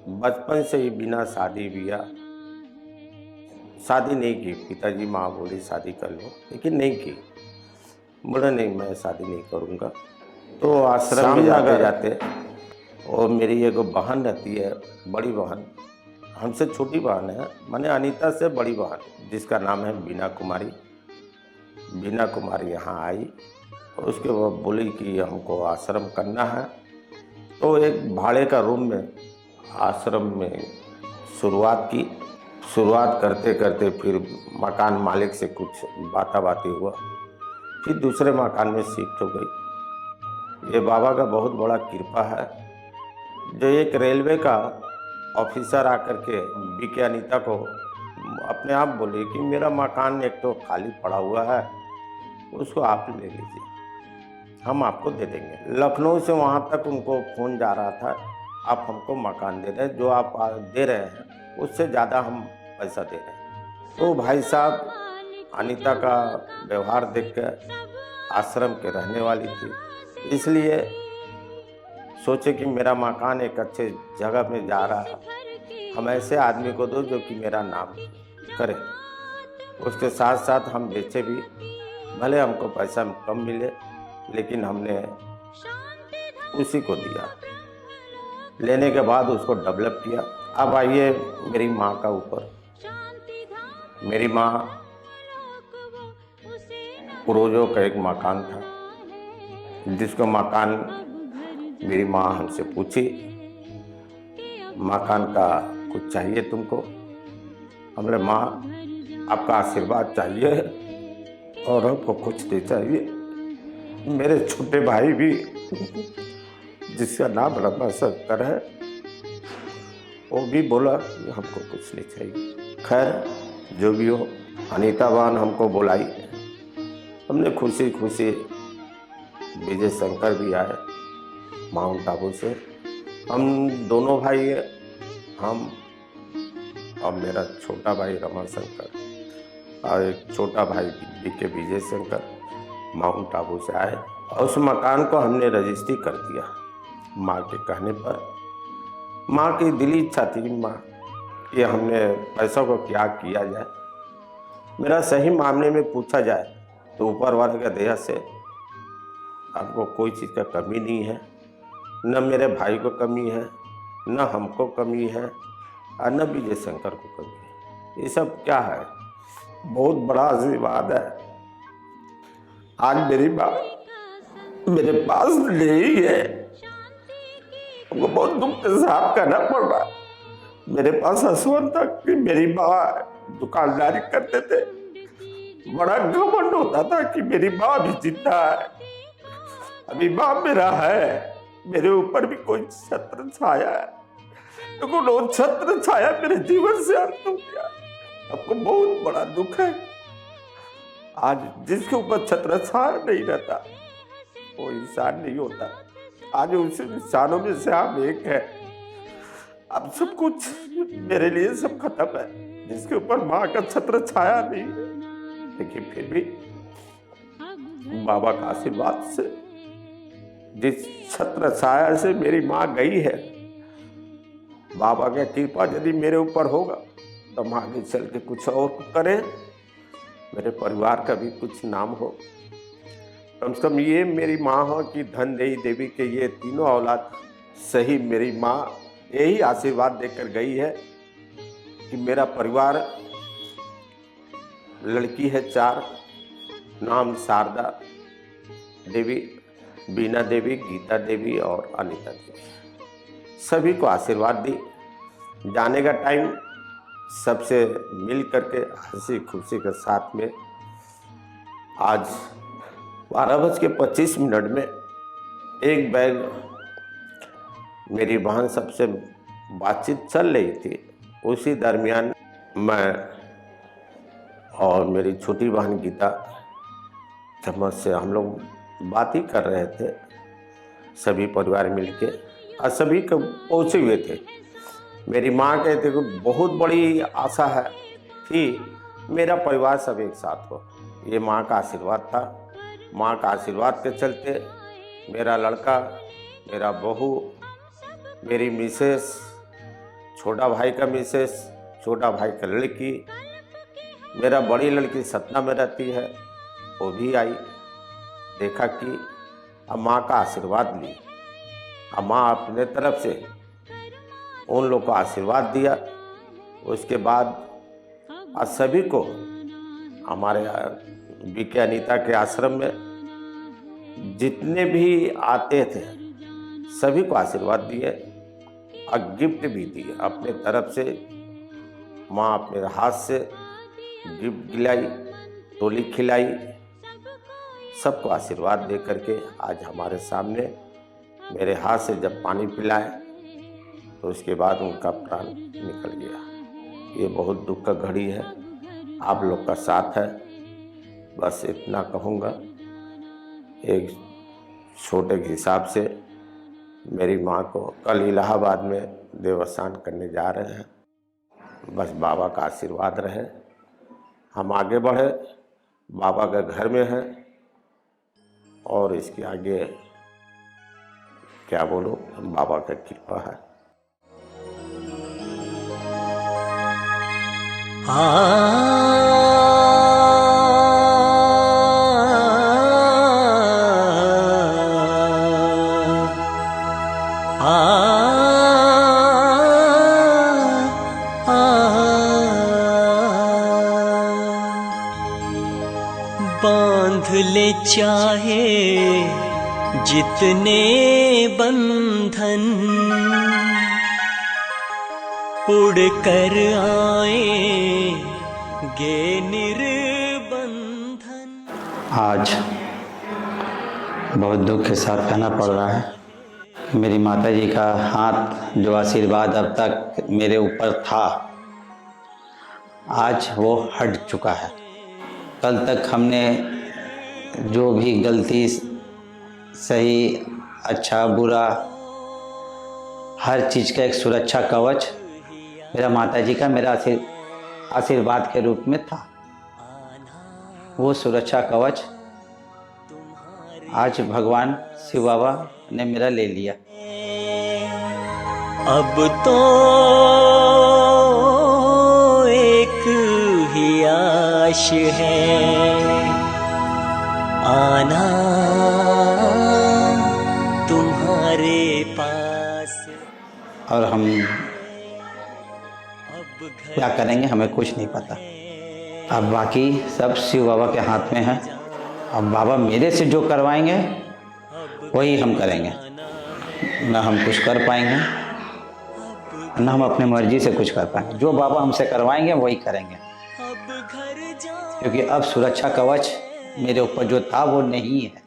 बचपन से ही बिना शादी शादी नहीं की। पिताजी माँ बोली शादी कर लो, लेकिन नहीं की। बोला नहीं, मैं शादी नहीं करूँगा। तो आश्रम में जाते जाते, और मेरी एक बहन रहती है, बड़ी बहन, हमसे छोटी बहन है, माने अनीता से बड़ी बहन, जिसका नाम है बीना कुमारी। बीना कुमारी यहाँ आई और उसके बाद बोली कि हमको आश्रम करना है। तो एक भाड़े का रूम में आश्रम में शुरुआत की। शुरुआत करते करते फिर मकान मालिक से कुछ बाती हुआ, फिर दूसरे मकान में शिफ्ट हो गई। ये बाबा का बहुत बड़ा कृपा है, जो एक रेलवे का ऑफिसर आकर के बीके अनीता को अपने आप बोले कि मेरा मकान एक तो खाली पड़ा हुआ है, उसको आप ले लीजिए, हम आपको दे देंगे। लखनऊ से वहाँ तक उनको फ़ोन जा रहा था, आप हमको मकान दे रहे हैं, जो आप दे रहे हैं उससे ज़्यादा हम पैसा दे रहे हैं। तो भाई साहब अनीता का व्यवहार देखकर आश्रम के रहने वाली थी, इसलिए सोचे कि मेरा मकान एक अच्छे जगह में जा रहा है, हम ऐसे आदमी को दो जो कि मेरा नाम करे। उसके साथ साथ हम बेचे भी, भले हमको पैसा कम मिले, लेकिन हमने उसी को दिया। लेने के बाद उसको डेवलप किया। अब आइए मेरी माँ का ऊपर। मेरी माँ पुरोजो का एक मकान था, जिसको मकान मेरी माँ हमसे पूछी, मकान का कुछ चाहिए तुमको? हमने माँ आपका आशीर्वाद चाहिए और हमको कुछ नहीं चाहिए। मेरे छोटे भाई भी, जिसका नाम रमा शंकर है, वो भी बोला कि हमको कुछ नहीं चाहिए। खैर जो भी हो, अनीता बहन हमको बुलाई, हमने खुशी खुशी, विजय शंकर भी आए, माउंट आबू से। हम दोनों भाई, हम और मेरा छोटा भाई रमन शंकर और एक छोटा भाई के विजय शंकर माउंट आबू से आए और उस मकान को हमने रजिस्ट्री कर दिया माँ के कहने पर। माँ की दिली इच्छा थी माँ कि हमने पैसों को क्या किया जाए। मेरा सही मामले में पूछा जाए तो ऊपर वाले का दया से आपको कोई चीज़ का कमी नहीं है, न मेरे भाई को कमी है, न हमको कमी है और न विजय शंकर को कमी है। ये सब क्या है, बहुत बड़ा आशीर्वाद है। आज मेरी माँ मेरे पास नहीं है, हमको बहुत दुख के साथ करना पड़ रहा है। मेरे पास हसवन तक कि मेरी माँ दुकानदारी करते थे, बड़ा घमंड होता था कि मेरी माँ भी जिंदा है। अभी माँ मेरा है, मेरे ऊपर भी कोई छत्र छाया है, तो वो छत्र छाया मेरे जीवन से अंत हो गया। आपको बहुत बड़ा दुख है। आज जिसके ऊपर छत्र छाया नहीं रहता वो इंसान नहीं होता। आज उस इंसानों में से आप एक है। अब सब कुछ मेरे लिए सब खत्म है, जिसके ऊपर माँ का छत्र छाया नहीं है। लेकिन फिर भी बाबा का आशीर्वाद से जिस छत्र छाया से मेरी माँ गई है, बाबा की कृपा यदि मेरे ऊपर होगा तो हम आगे चल के कुछ और करें, मेरे परिवार का भी कुछ नाम हो। कम से कम ये मेरी माँ हो कि धनदेवी देवी के ये तीनों औलाद सही मेरी माँ यही आशीर्वाद देकर गई है कि मेरा परिवार, लड़की है 4, नाम शारदा देवी, बीना देवी, गीता देवी और अनीता देवी। सभी को आशीर्वाद दी। जाने का टाइम सबसे मिल करके हंसी खुशी के साथ में आज 12:25 में एक बैग मेरी बहन सबसे बातचीत चल रही थी। उसी दरमियान मैं और मेरी छोटी बहन गीता चम्मच से हम लोग बात ही कर रहे थे, सभी परिवार मिलके, और सभी को पहुँचे हुए थे। मेरी माँ कहते कि बहुत बड़ी आशा है कि मेरा परिवार सब एक साथ हो। ये माँ का आशीर्वाद था। माँ का आशीर्वाद के चलते मेरा लड़का, मेरा बहू, मेरी मिसेस, छोटा भाई का मिसेस, छोटा भाई का लड़की, मेरा बड़ी लड़की सतना में रहती है, वो भी आई। देखा कि अब माँ का आशीर्वाद ली। अब माँ अपने तरफ से उन लोग को आशीर्वाद दिया। उसके बाद आज सभी को हमारे बीके अनीता के आश्रम में जितने भी आते थे सभी को आशीर्वाद दिए और गिफ्ट भी दिए। अपने तरफ से माँ अपने हाथ से गिफ्ट दिलाई, टोली खिलाई, सबको आशीर्वाद दे करके आज हमारे सामने मेरे हाथ से जब पानी पिलाए तो उसके बाद उनका प्राण निकल गया। ये बहुत दुख का घड़ी है। आप लोग का साथ है, बस इतना कहूँगा। एक छोटे के हिसाब से मेरी माँ को कल इलाहाबाद में देवस्थान करने जा रहे हैं। बस बाबा का आशीर्वाद रहे, हम आगे बढ़े। बाबा के घर में हैं और इसके आगे क्या बोलो, बाबा का कृपा है। बांध ले चाहे जितने बंधन, उड़ कर आएंगे निर्बंधन। आज बहुत दुख के साथ कहना पड़ रहा है, मेरी माता जी का हाथ जो आशीर्वाद अब तक मेरे ऊपर था, आज वो हट चुका है। कल तक हमने जो भी गलती सही अच्छा बुरा हर चीज़ का एक सुरक्षा कवच मेरा माताजी का मेरा आशीर्वाद के रूप में था। वो सुरक्षा कवच आज भगवान शिव बाबा ने मेरा ले लिया। अब तो एक ही आश है, आना तुम्हारे पास। और हम क्या करेंगे हमें कुछ नहीं पता। अब बाकी सब शिव बाबा के हाथ में है। अब बाबा मेरे से जो करवाएंगे वही हम करेंगे। ना हम कुछ कर पाएंगे ना हम अपने मर्जी से कुछ कर पाएंगे। जो बाबा हमसे करवाएंगे वही करेंगे, क्योंकि अब सुरक्षा कवच मेरे ऊपर जो था वो नहीं है।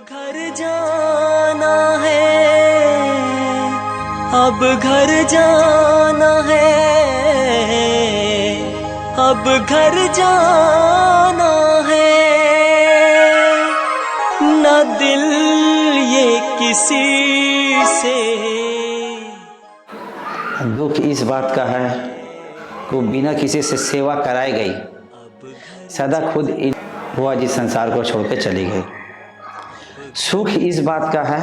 घर जाना है, अब घर जाना है, अब घर जाना है, न दिल ये किसी से। दुख इस बात का है कि बिना किसी से सेवा कराई गई सदा खुद वो आज इस संसार को छोड़ के चली गई। सुख इस बात का है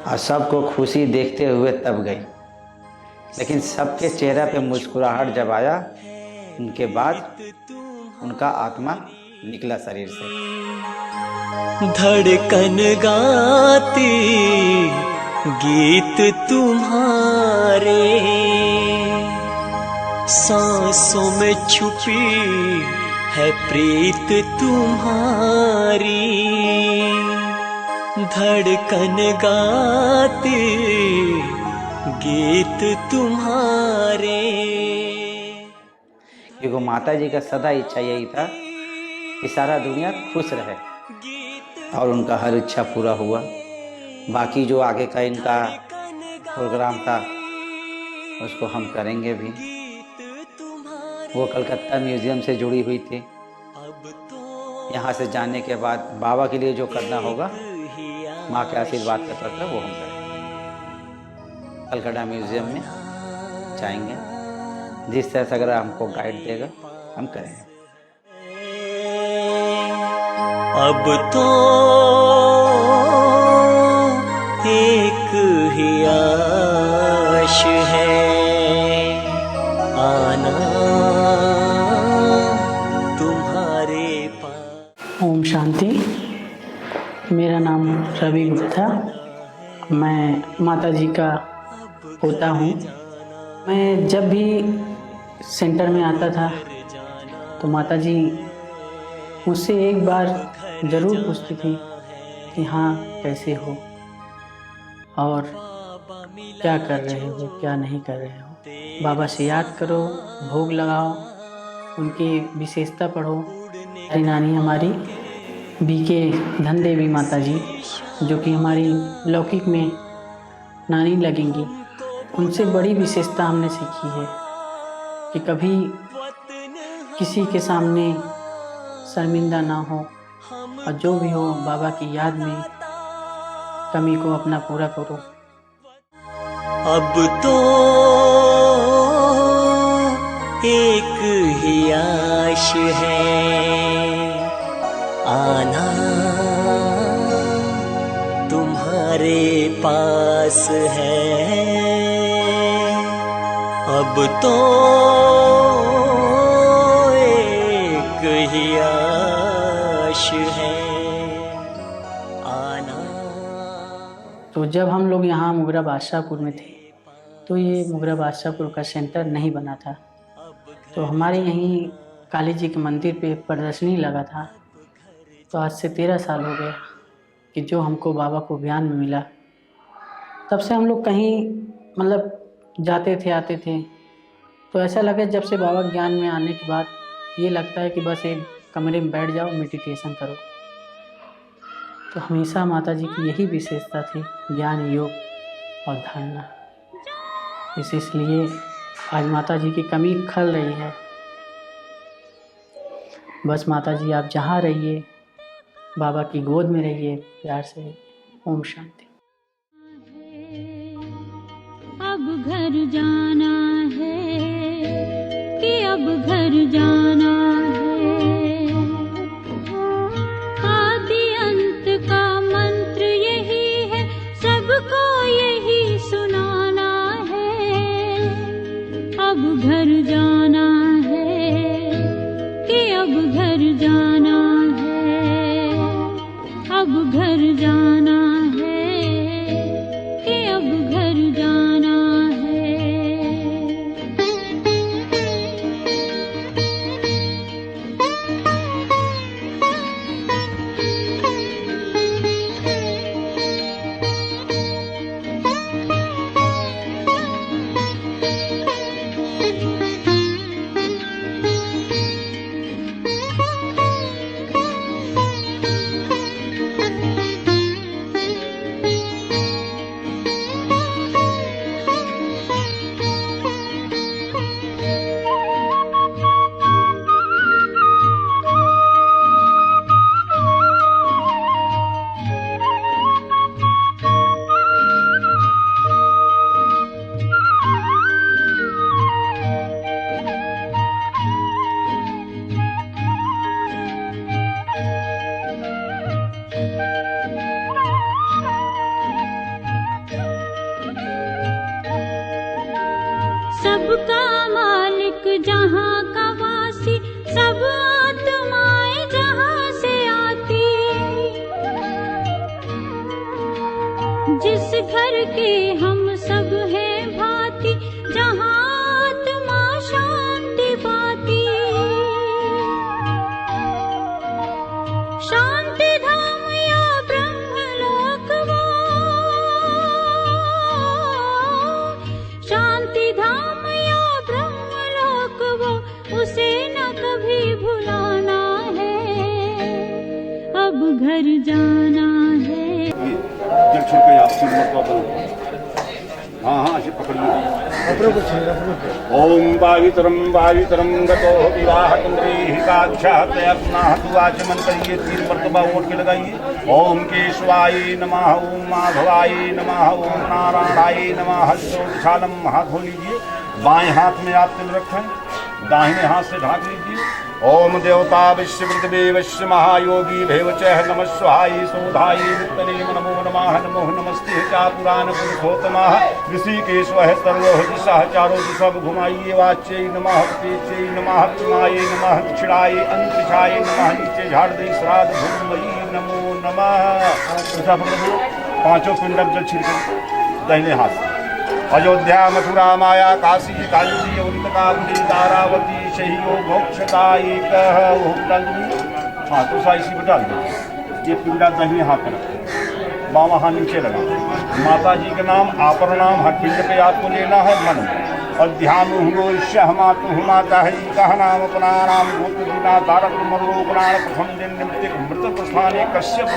और सबको खुशी देखते हुए तब गई, लेकिन सबके चेहरे पे मुस्कुराहट जब आया उनके बाद उनका आत्मा निकला शरीर से। धड़कन गाती गीत तुम्हारे, सांसों में छुपी है प्रीत तुम्हारी। धड़कन गाती गीत तुम्हारे। क्योंकि माता जी का सदा इच्छा यही था कि सारा दुनिया खुश रहे और उनका हर इच्छा पूरा हुआ। बाकी जो आगे का इनका प्रोग्राम था उसको हम करेंगे भी। वो कलकत्ता म्यूज़ियम से जुड़ी हुई थी। यहाँ से जाने के बाद बाबा के लिए जो करना होगा माँ के आशीर्वाद का तरफ वो हम करेंगे। कलकत्ता म्यूज़ियम में जाएंगे, जिस तरह से अगर हमको गाइड देगा हम करेंगे। अब तो एक ही आश है, आना तुम्हारे पास। ओम शांति। मेरा नाम रवि गुप्ता, मैं माता जी का पोता हूँ। मैं जब भी सेंटर में आता था तो माता जी मुझसे एक बार ज़रूर पूछती थी कि हाँ कैसे हो और क्या कर रहे हो क्या नहीं कर रहे हो। बाबा से याद करो, भोग लगाओ, उनकी विशेषता पढ़ो। हमारी नानी हमारी बीके धनदेवी माता जी, जो कि हमारी लौकिक में नानी लगेंगी, उनसे बड़ी विशेषता हमने सीखी है कि कभी किसी के सामने शर्मिंदा ना हो और जो भी हो बाबा की याद में कमी को अपना पूरा करो। अब तो एक ही आश है, आना तुम्हारे पास है। अब तो एक ही आश है, आना। तो जब हम लोग यहाँ मुगरा बादशाहपुर में थे तो ये मुगरा बादशाहपुर का सेंटर नहीं बना था। तो हमारे यहीं काली जी के मंदिर पे प्रदर्शनी लगा था। तो आज से 13 साल हो गए कि जो हमको बाबा को ज्ञान में मिला। तब से हम लोग कहीं मतलब जाते थे आते थे तो ऐसा लगे जब से बाबा ज्ञान में आने के बाद ये लगता है कि बस एक कमरे में बैठ जाओ मेडिटेशन करो। तो हमेशा माता जी की यही विशेषता थी, ज्ञान, योग और धारणा। इसलिए आज माता जी की कमी खल रही है। बस माता जी आप जहाँ रहिए बाबा की गोद में रहिए, प्यार से। ओम शांति। घर जाना है, कि अब घर जाना है। आदि अंत का मंत्र यही है, सबको यही सुनाना है। अब घर जाना है, कि अब घर जाना है। अब घर जाना है, कि अब घर जाना है। सबका मालिक जहाँ का वासी, सब आत्माएं जहाँ से आती। जिस घर के हम सब हैं भांति, जहाँ आत्मा शांति पाती। शांति धाम या ब्रह्मलोक वो, शांति धाम या ब्रह्मलोक वो, उसे न कभी भुलाना है। अब घर जाना है। हाँ ऐसे पकड़िए। ओम वायुतरम गतो विवाहतंद्रे काक्षातया पुनः दुआच मंत्रिये तीन मर्तबा ओट के लगाइए। ओम केशवाय नमः, ओम माधवाय नमः, ओम नारायणाय नमः। हस्तों विशालम, हाथ धो लीजिए। बाएं हाथ में आप तिल रखें, दाहिने हाथ से ढाक लीजिए। ओम देवता विश्ववृतवे वश्य महायोगी भैवचः नमः स्वाहाय सोधाय वित्तने नमो नमः। नमो नमस्ते चा पुराण पुरुषोत्तमः ऋषिकेशवः सर्वः दिशः चारों दिशा घुमाइए। वाच्यै नमः, तेजै नमः, चिमाय नमः, दक्षिणाय अंतरिक्षाय नमः। नीचे झाड़ दे श्राद्ध भूमि नमो नमः। पांचों पिंडक जल छिड़के दाहिने हाथ से। अयोध्या मथुरा माया काशी कांची उन्नकापुरी तारावती शहियो मोक्षदायिकः। हाँ तो सा इसी पर डाल दीजिए। ये पिंडा दाहिने हाथ में रखें, बामा हाथ नीचे लगा। माता जी के नाम आपर नाम हर पिंड पे आपको लेना है मन में। और ध्यान हुआ मातु माता है कह नाम अपना नाम भूत दीना तारक मरो प्राण प्रथम दिन निमित्त मृत प्रस्थाने कश्यप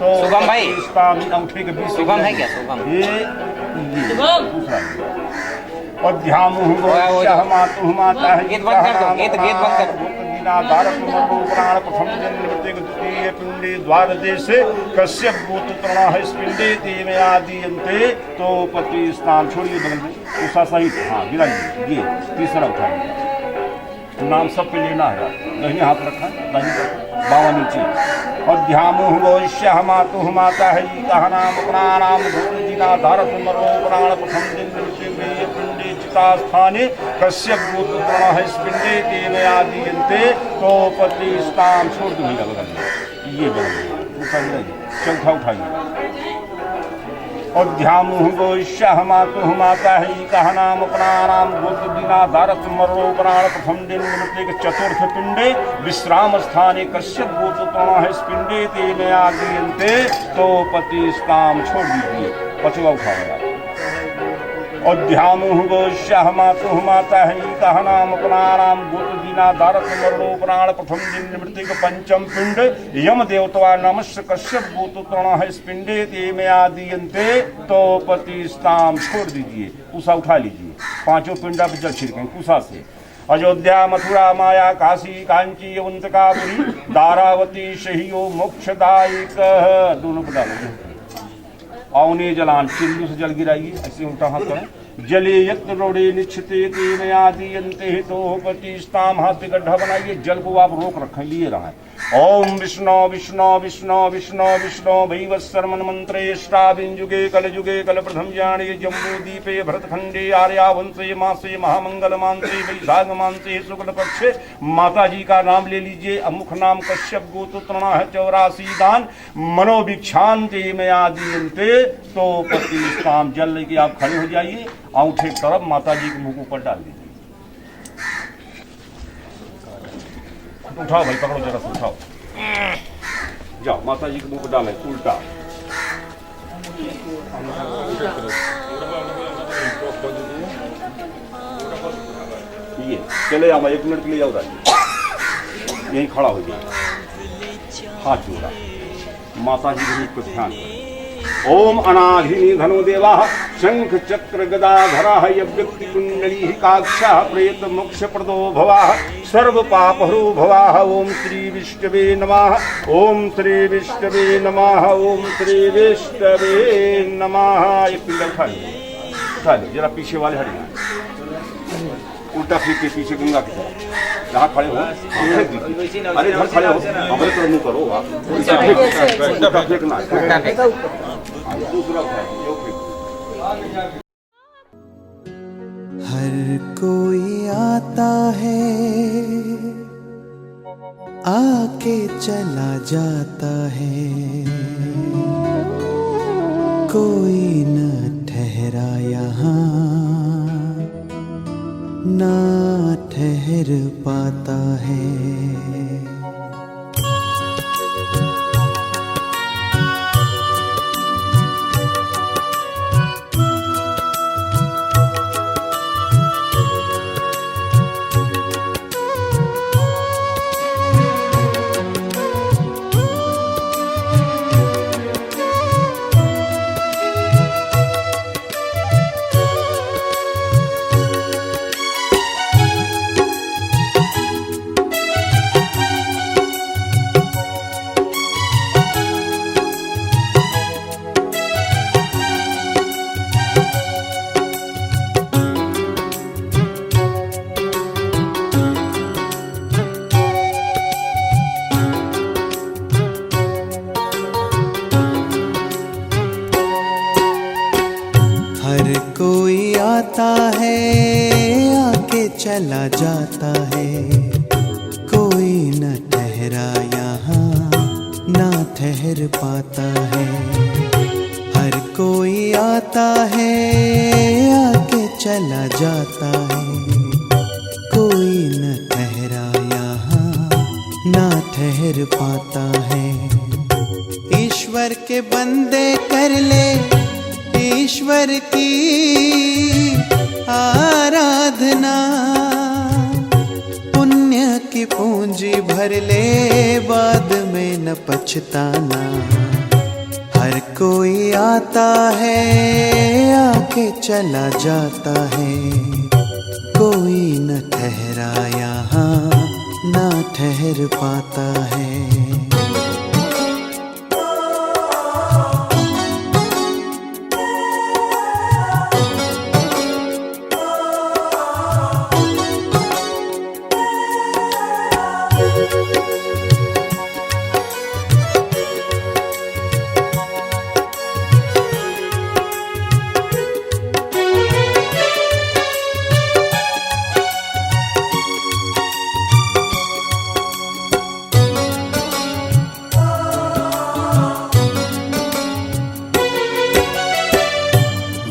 तो शुभम भाई, अंगूठे के बीच शुभम है क्या? शुभम ये और ध्यान हुआ मातु माता है गीत बंद कर दो, गीत बंद कर दो। धारक मरो प्राण प्रथम दिन निमित्त द्वितीय पिंडे द्वारदेशे कश्यप भूत तृणा है स्पिंडे देव आदियन्ते तो पति स्थान। छोड़िए बगल में उषा सहित। हाँ गिराइए। ये तीसरा उठाइए। नाम सब पे लेना है। दाहिने हाथ रखा, दाहिने बावा नीचे। और ध्यान वैश्य मातु माता है कह नाम प्राणाम भूतिना धारक मरो प्राण प्रथम दिन निमित्त पिंडे चिता स्थाने कश्यप भूत तृणा है स्पिंडे देव आदियन्ते तो पति स्थान। छोड़ दो भैया बगल में। ये बगल चौथा उठाइए। और ध्यान वैश्य मातु माता है कह नाम प्राणाम भूत दिना धारक मरो प्राण प्रथम दिन निमित्त चतुर्थ पिंडे विश्राम स्थाने कश्यप भूत तृणा है स्पिंडे तेन आदियन्ते तो पति काम। छोड़ दीजिए। पचवा उठाएगा। और ध्यान वैश्य मातु माता है कह नाम प्राणाम भूत दिना धारक मरो प्राण प्रथम दिन निमित्त पंचम पिंड यम देवता नमस् कश्यप भूत तृणा है स्पिंडे तेन आदियन्ते तो पति स्थान। छोड़ दीजिए। कुशा उठा लीजिए। पांचों पिंडा पर जल छिड़कें कुशा से। अयोध्या मथुरा माया काशी कांची उन्नकापुरी दारावती शहियो मोक्षदायिकः। दोनों पर डालो। औने जलान, चिल्लू से जल गिराइए, ऐसे उल्टा हाथ करें। जले यत्र रोड़े निश्चिते तेन आदियन्ते हितोपतिस्ताम, हाथ पे गड्ढा बनाइए, जल को आप रोक रखें, लिए रहा है। ओम विष्णु विष्णु विष्णु विष्णु विष्णु भैवस्सर्मन मंत्रेष्टाबिंजुगे कलयुगे कल प्रथम जाने जम्बू दीपे भरतखंडे आर्यावंशे मासे महामंगल मानसे वैशाख मानसे शुक्ल पक्षे। माता जी का नाम ले लीजिए। अमुख नाम कश्यप गोत्र है 84 दान, मनोभिक्षांते में आदियन्ते तो प्रतिष्ठाम। जल लेके आप खड़े हो जाइए, अंगूठे की तरफ माता जी के मुंह ऊपर डाल दीजिए। उठाओ भाई, पकड़ो जरा से, उठाओ, जाओ माता जी के मुंह पर डालें उल्टा। ये चले आओ, 1 मिनट के लिए जाओ, यहीं खड़ा हो जाए, हाथ जोड़ा, माता जी के मुख पर ध्यान करें। ओम अनाधिनी धनो देवा शंख चक्र गदाधरा यज्ञ कुंडली काक्षा प्रेत मोक्ष प्रदो भवा सर्व पाप हरो भवा। ओम श्री विष्णवे नमः, ओम श्री विष्णवे नमः, ओम श्री विष्णवे नमः। एक पिंडल उठा लो, जरा पीछे वाले हट जाए, उल्टा फेंक के पीछे गंगा की तरफ, जहाँ खड़े हो अरे इधर खड़े हो, हमारे तरफ मुँह करो, उल्टा फेंकना, दूसरा हर कोई आता है आके चला जाता है, कोई न ठहरा यहाँ ना ठहर पाता है। चला जाता है, कोई न ठहरा यहाँ ना ठहर पाता है। हर कोई आता है आके चला जाता है, कोई न ठहरा यहाँ ना ठहर पाता है। ईश्वर के बंदे कर ले ईश्वर की आराधना, पुण्य की पूंजी भर ले बाद में न पछताना। हर कोई आता है आके चला जाता है, कोई न ठहरा यहाँ ना ठहर पाता है।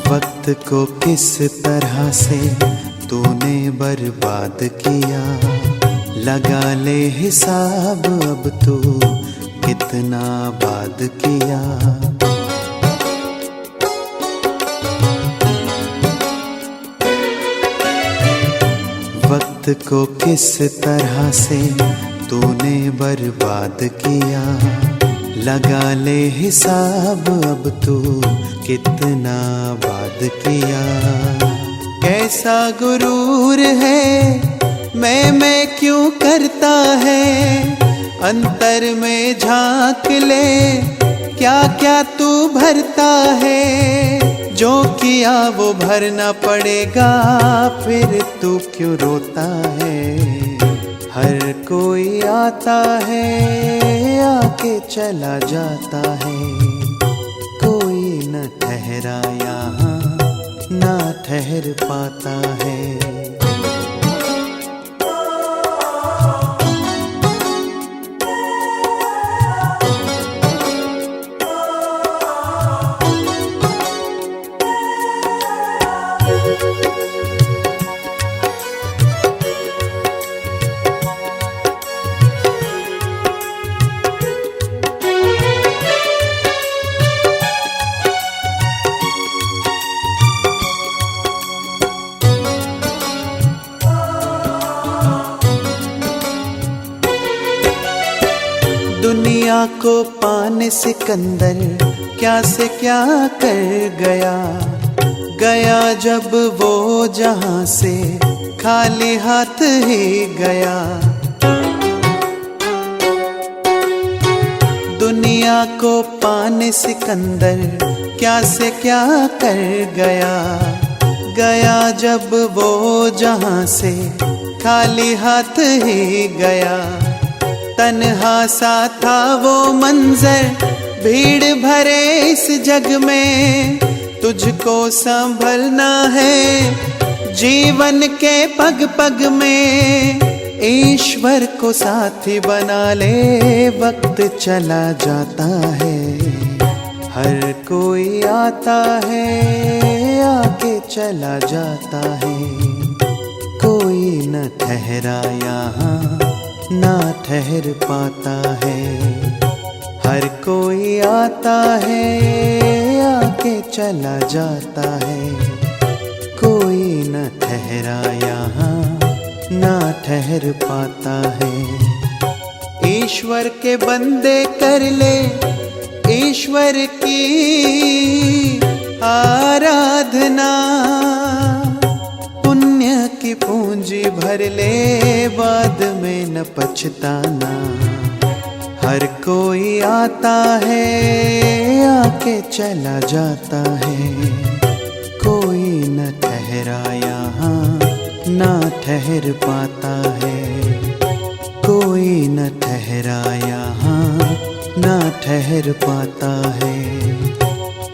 वक्त को किस तरह से तूने बर्बाद किया, लगा ले हिसाब अब तू कितना आबाद किया। वक्त को किस तरह से तूने बर्बाद किया, लगा ले हिसाब अब तू कितना आबाद किया। कैसा गुरूर है मैं क्यों करता है, अंतर में झांक ले क्या क्या तू भरता है, जो किया वो भरना पड़ेगा, फिर तू क्यों रोता है। हर कोई आता है आके चला जाता है, कोई न ठहरा यहाँ ना ठहर पाता है। दुनिया को पाने सिकंदर क्या से क्या कर गया, गया जब वो जहां से खाली हाथ ही गया। दुनिया को पाने सिकंदर क्या से क्या कर गया, गया जब वो जहां से खाली हाथ ही गया। तन्हा सा था वो मंजर भीड़ भरे इस जग में, तुझको संभलना है जीवन के पग पग में। ईश्वर को साथी बना ले, वक्त चला जाता है। हर कोई आता है आके चला जाता है, कोई न ठहरा यहाँ ना ठहर पाता है। हर कोई आता है आके चला जाता है, कोई न ठहरा यहाँ ना ठहर पाता है। ईश्वर के बंदे कर ले ईश्वर की आराधना, पुण्य की पूंजी भर ले बाद में न पछताना। हर कोई आता है आके चला जाता है, कोई न ठहरा यहाँ ना ठहर पाता है। कोई न ठहरा यहाँ ना ठहर पाता है,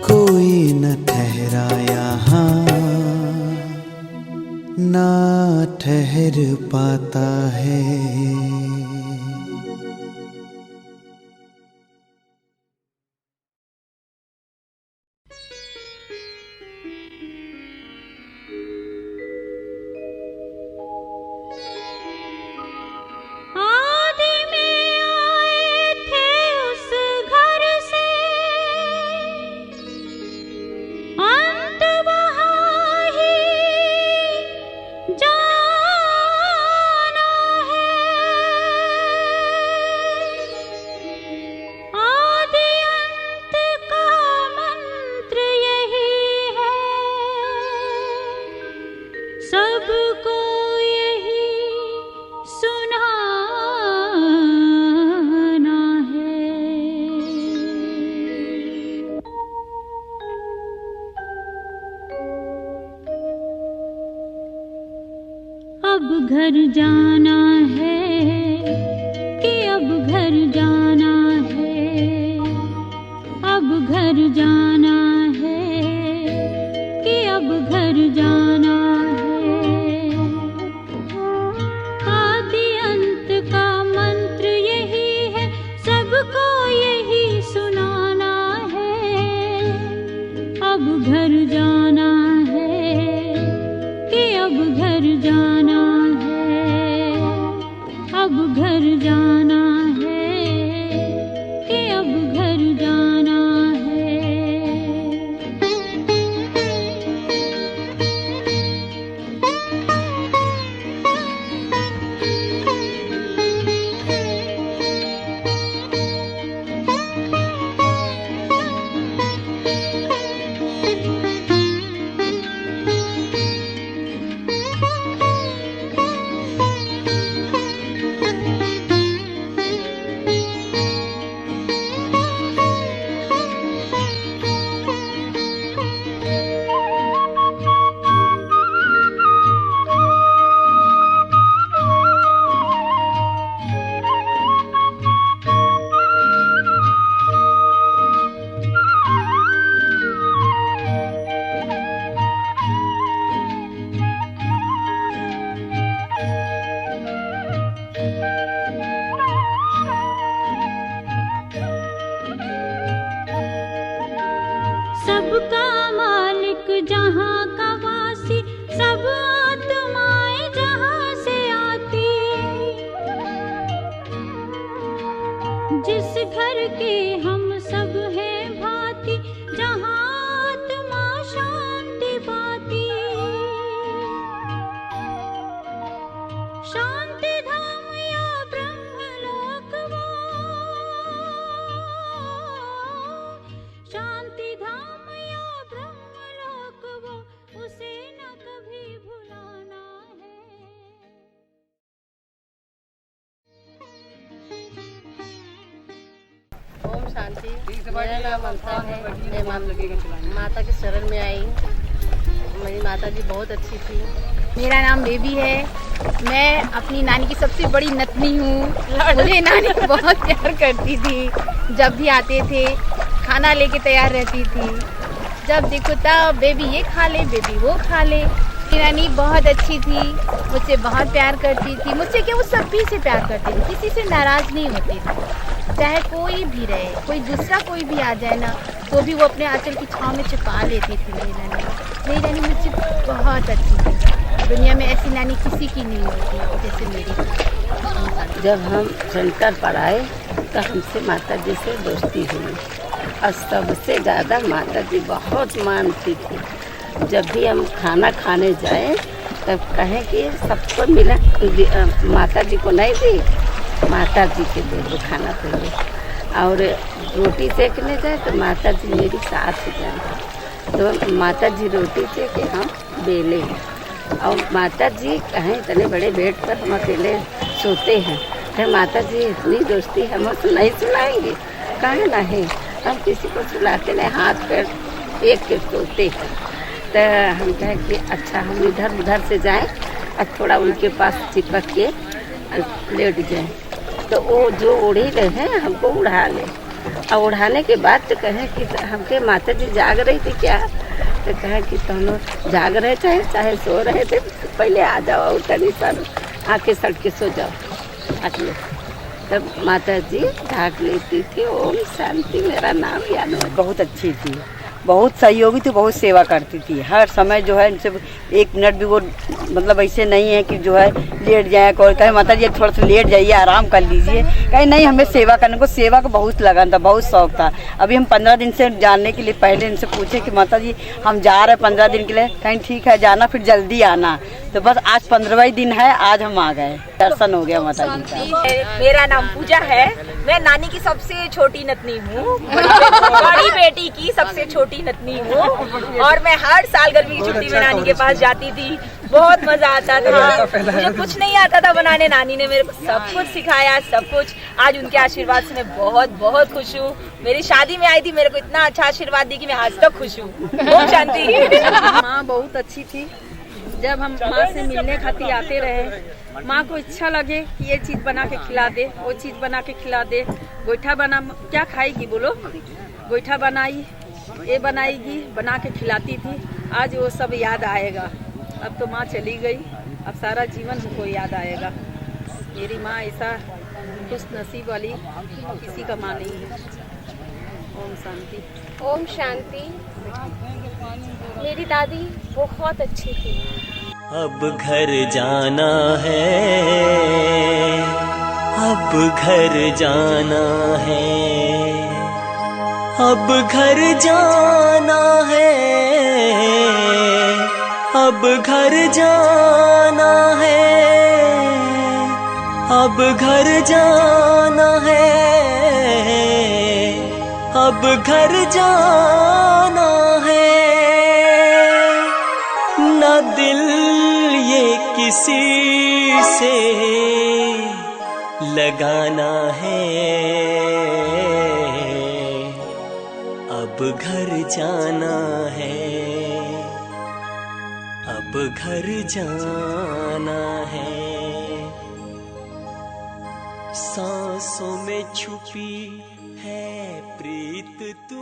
कोई न ठहरा यहाँ ना ठहर पाता है। घर जाना है कि अब घर जाना है, अब घर जाना है कि अब घर जाना है। आदि अंत का मंत्र यही है, सबको यही सुनाना है। अब घर जाना है कि अब घर जाना है, अब घर जाना है कि अब घर जाना शांति। मेरा नाम ममता है। मैं माता के शरण में आई। मेरी माता जी बहुत अच्छी थी। मेरा नाम बेबी है। मैं अपनी नानी की सबसे बड़ी नतनी हूँ। मुझे नानी बहुत प्यार करती थी। जब भी आते थे खाना लेके तैयार रहती थी। जब देखो तब बेबी ये खा ले, बेबी वो खा ले। मेरी नानी बहुत अच्छी थी, मुझसे बहुत प्यार करती थी। मुझसे क्या, वो सभी से प्यार करती थी, किसी से नाराज़ नहीं होती थी। चाहे कोई भी रहे, कोई दूसरा कोई भी आ जाए ना, तो भी वो अपने आंचल की छाँव में छुपा लेती थी। मेरी नानी मुझसे बहुत अच्छी थी। दुनिया में ऐसी नानी किसी की नहीं होती जैसे मेरी। जब हम सेंटर पर आए तो हमसे माता जी से दोस्ती हुई और सबसे ज़्यादा माता जी बहुत मानती थी। जब भी हम खाना खाने जाएं तब कहें कि सबको मिला, माता जी को नहीं दी, माता जी के दे दो खाना पहले। और रोटी सेकने जाए तो माता जी मेरी साथ जाए, तो माता जी रोटी सेके हम बेले। और माता जी कहें इतने बड़े बेड पर हम अकेले सोते हैं, फिर माता जी इतनी दोस्ती हम नहीं सुनाएंगे, कहें नहीं, हम किसी को सुलाते नहीं, हाथ पैर एक के सोते हैं। तो हम कहें कि अच्छा हम इधर उधर से जाएं और थोड़ा उनके पास चिपक के लेट जाएं, तो वो जो उड़ी रहे हमको उड़ा ले। और उड़ाने के बाद तो कहें कि हमके माता जी जाग रही थी क्या, तो कहें कि तुम जाग रहे थे चाहे सो रहे थे, तो पहले आ जाओ उठनी सर आँखें सट के सो जाओ अकेले। तब माता जी ढाक लेती थी। ओम शांति मेरा नाम याद है। बहुत अच्छी थी, बहुत सहयोगी थी, बहुत सेवा करती थी। हर समय जो है इनसे एक मिनट भी वो मतलब ऐसे नहीं है कि जो है लेट जाए, कोई कहे माता जी थोड़ा सा लेट जाइए आराम कर लीजिए, कहीं नहीं, हमें सेवा करने को, सेवा का बहुत लगन था, बहुत शौक था। अभी हम 15 दिन से जानने के लिए पहले इनसे पूछे कि माता जी हम जा रहे हैं 15 दिन के लिए, कहीं ठीक है जाना, फिर जल्दी आना। तो बस आज 15वां दिन है, आज हम आ गए, दर्शन हो गया माता जी का। मेरा नाम पूजा है। मैं नानी की सबसे छोटी नतनी हूँ, बड़ी बेटी की सबसे छोटी नतनी हूँ। और मैं हर साल गर्मी की छुट्टी में नानी के पास जाती थी, बहुत मजा आता था। मुझे कुछ नहीं आता था बनाने, नानी ने मेरे को सब कुछ सिखाया, सब कुछ। आज उनके आशीर्वाद से मैं बहुत बहुत खुश हूँ। मेरी शादी में आई थी, मेरे को इतना अच्छा आशीर्वाद दी कि मैं आज तक खुश हूँ। ओम शांति। माँ बहुत अच्छी थी। जब हम माँ से मिलने खातिर आते रहे, माँ को इच्छा लगे कि ये चीज़ बना के खिला दे, वो चीज़ बना के खिला दे। गोईठा बना, क्या खाएगी बोलो, गोईठा बनाई, ये बनाएगी, बना के खिलाती थी। आज वो सब याद आएगा। अब तो माँ चली गई, अब सारा जीवन हमको याद आएगा। मेरी माँ ऐसा खुश नसीब वाली किसी का माँ नहीं है। ओम शांति। ओम शांति। मेरी दादी बहुत अच्छी थी। अब घर जाना है, अब घर जाना है, अब घर जाना है, अब घर जाना है, अब घर जाना है, अब घर जाना है। न दिल ये किसी से लगाना है, अब घर जाना है, अब घर जाना है। सांसों में छुपी है प्रीत तू।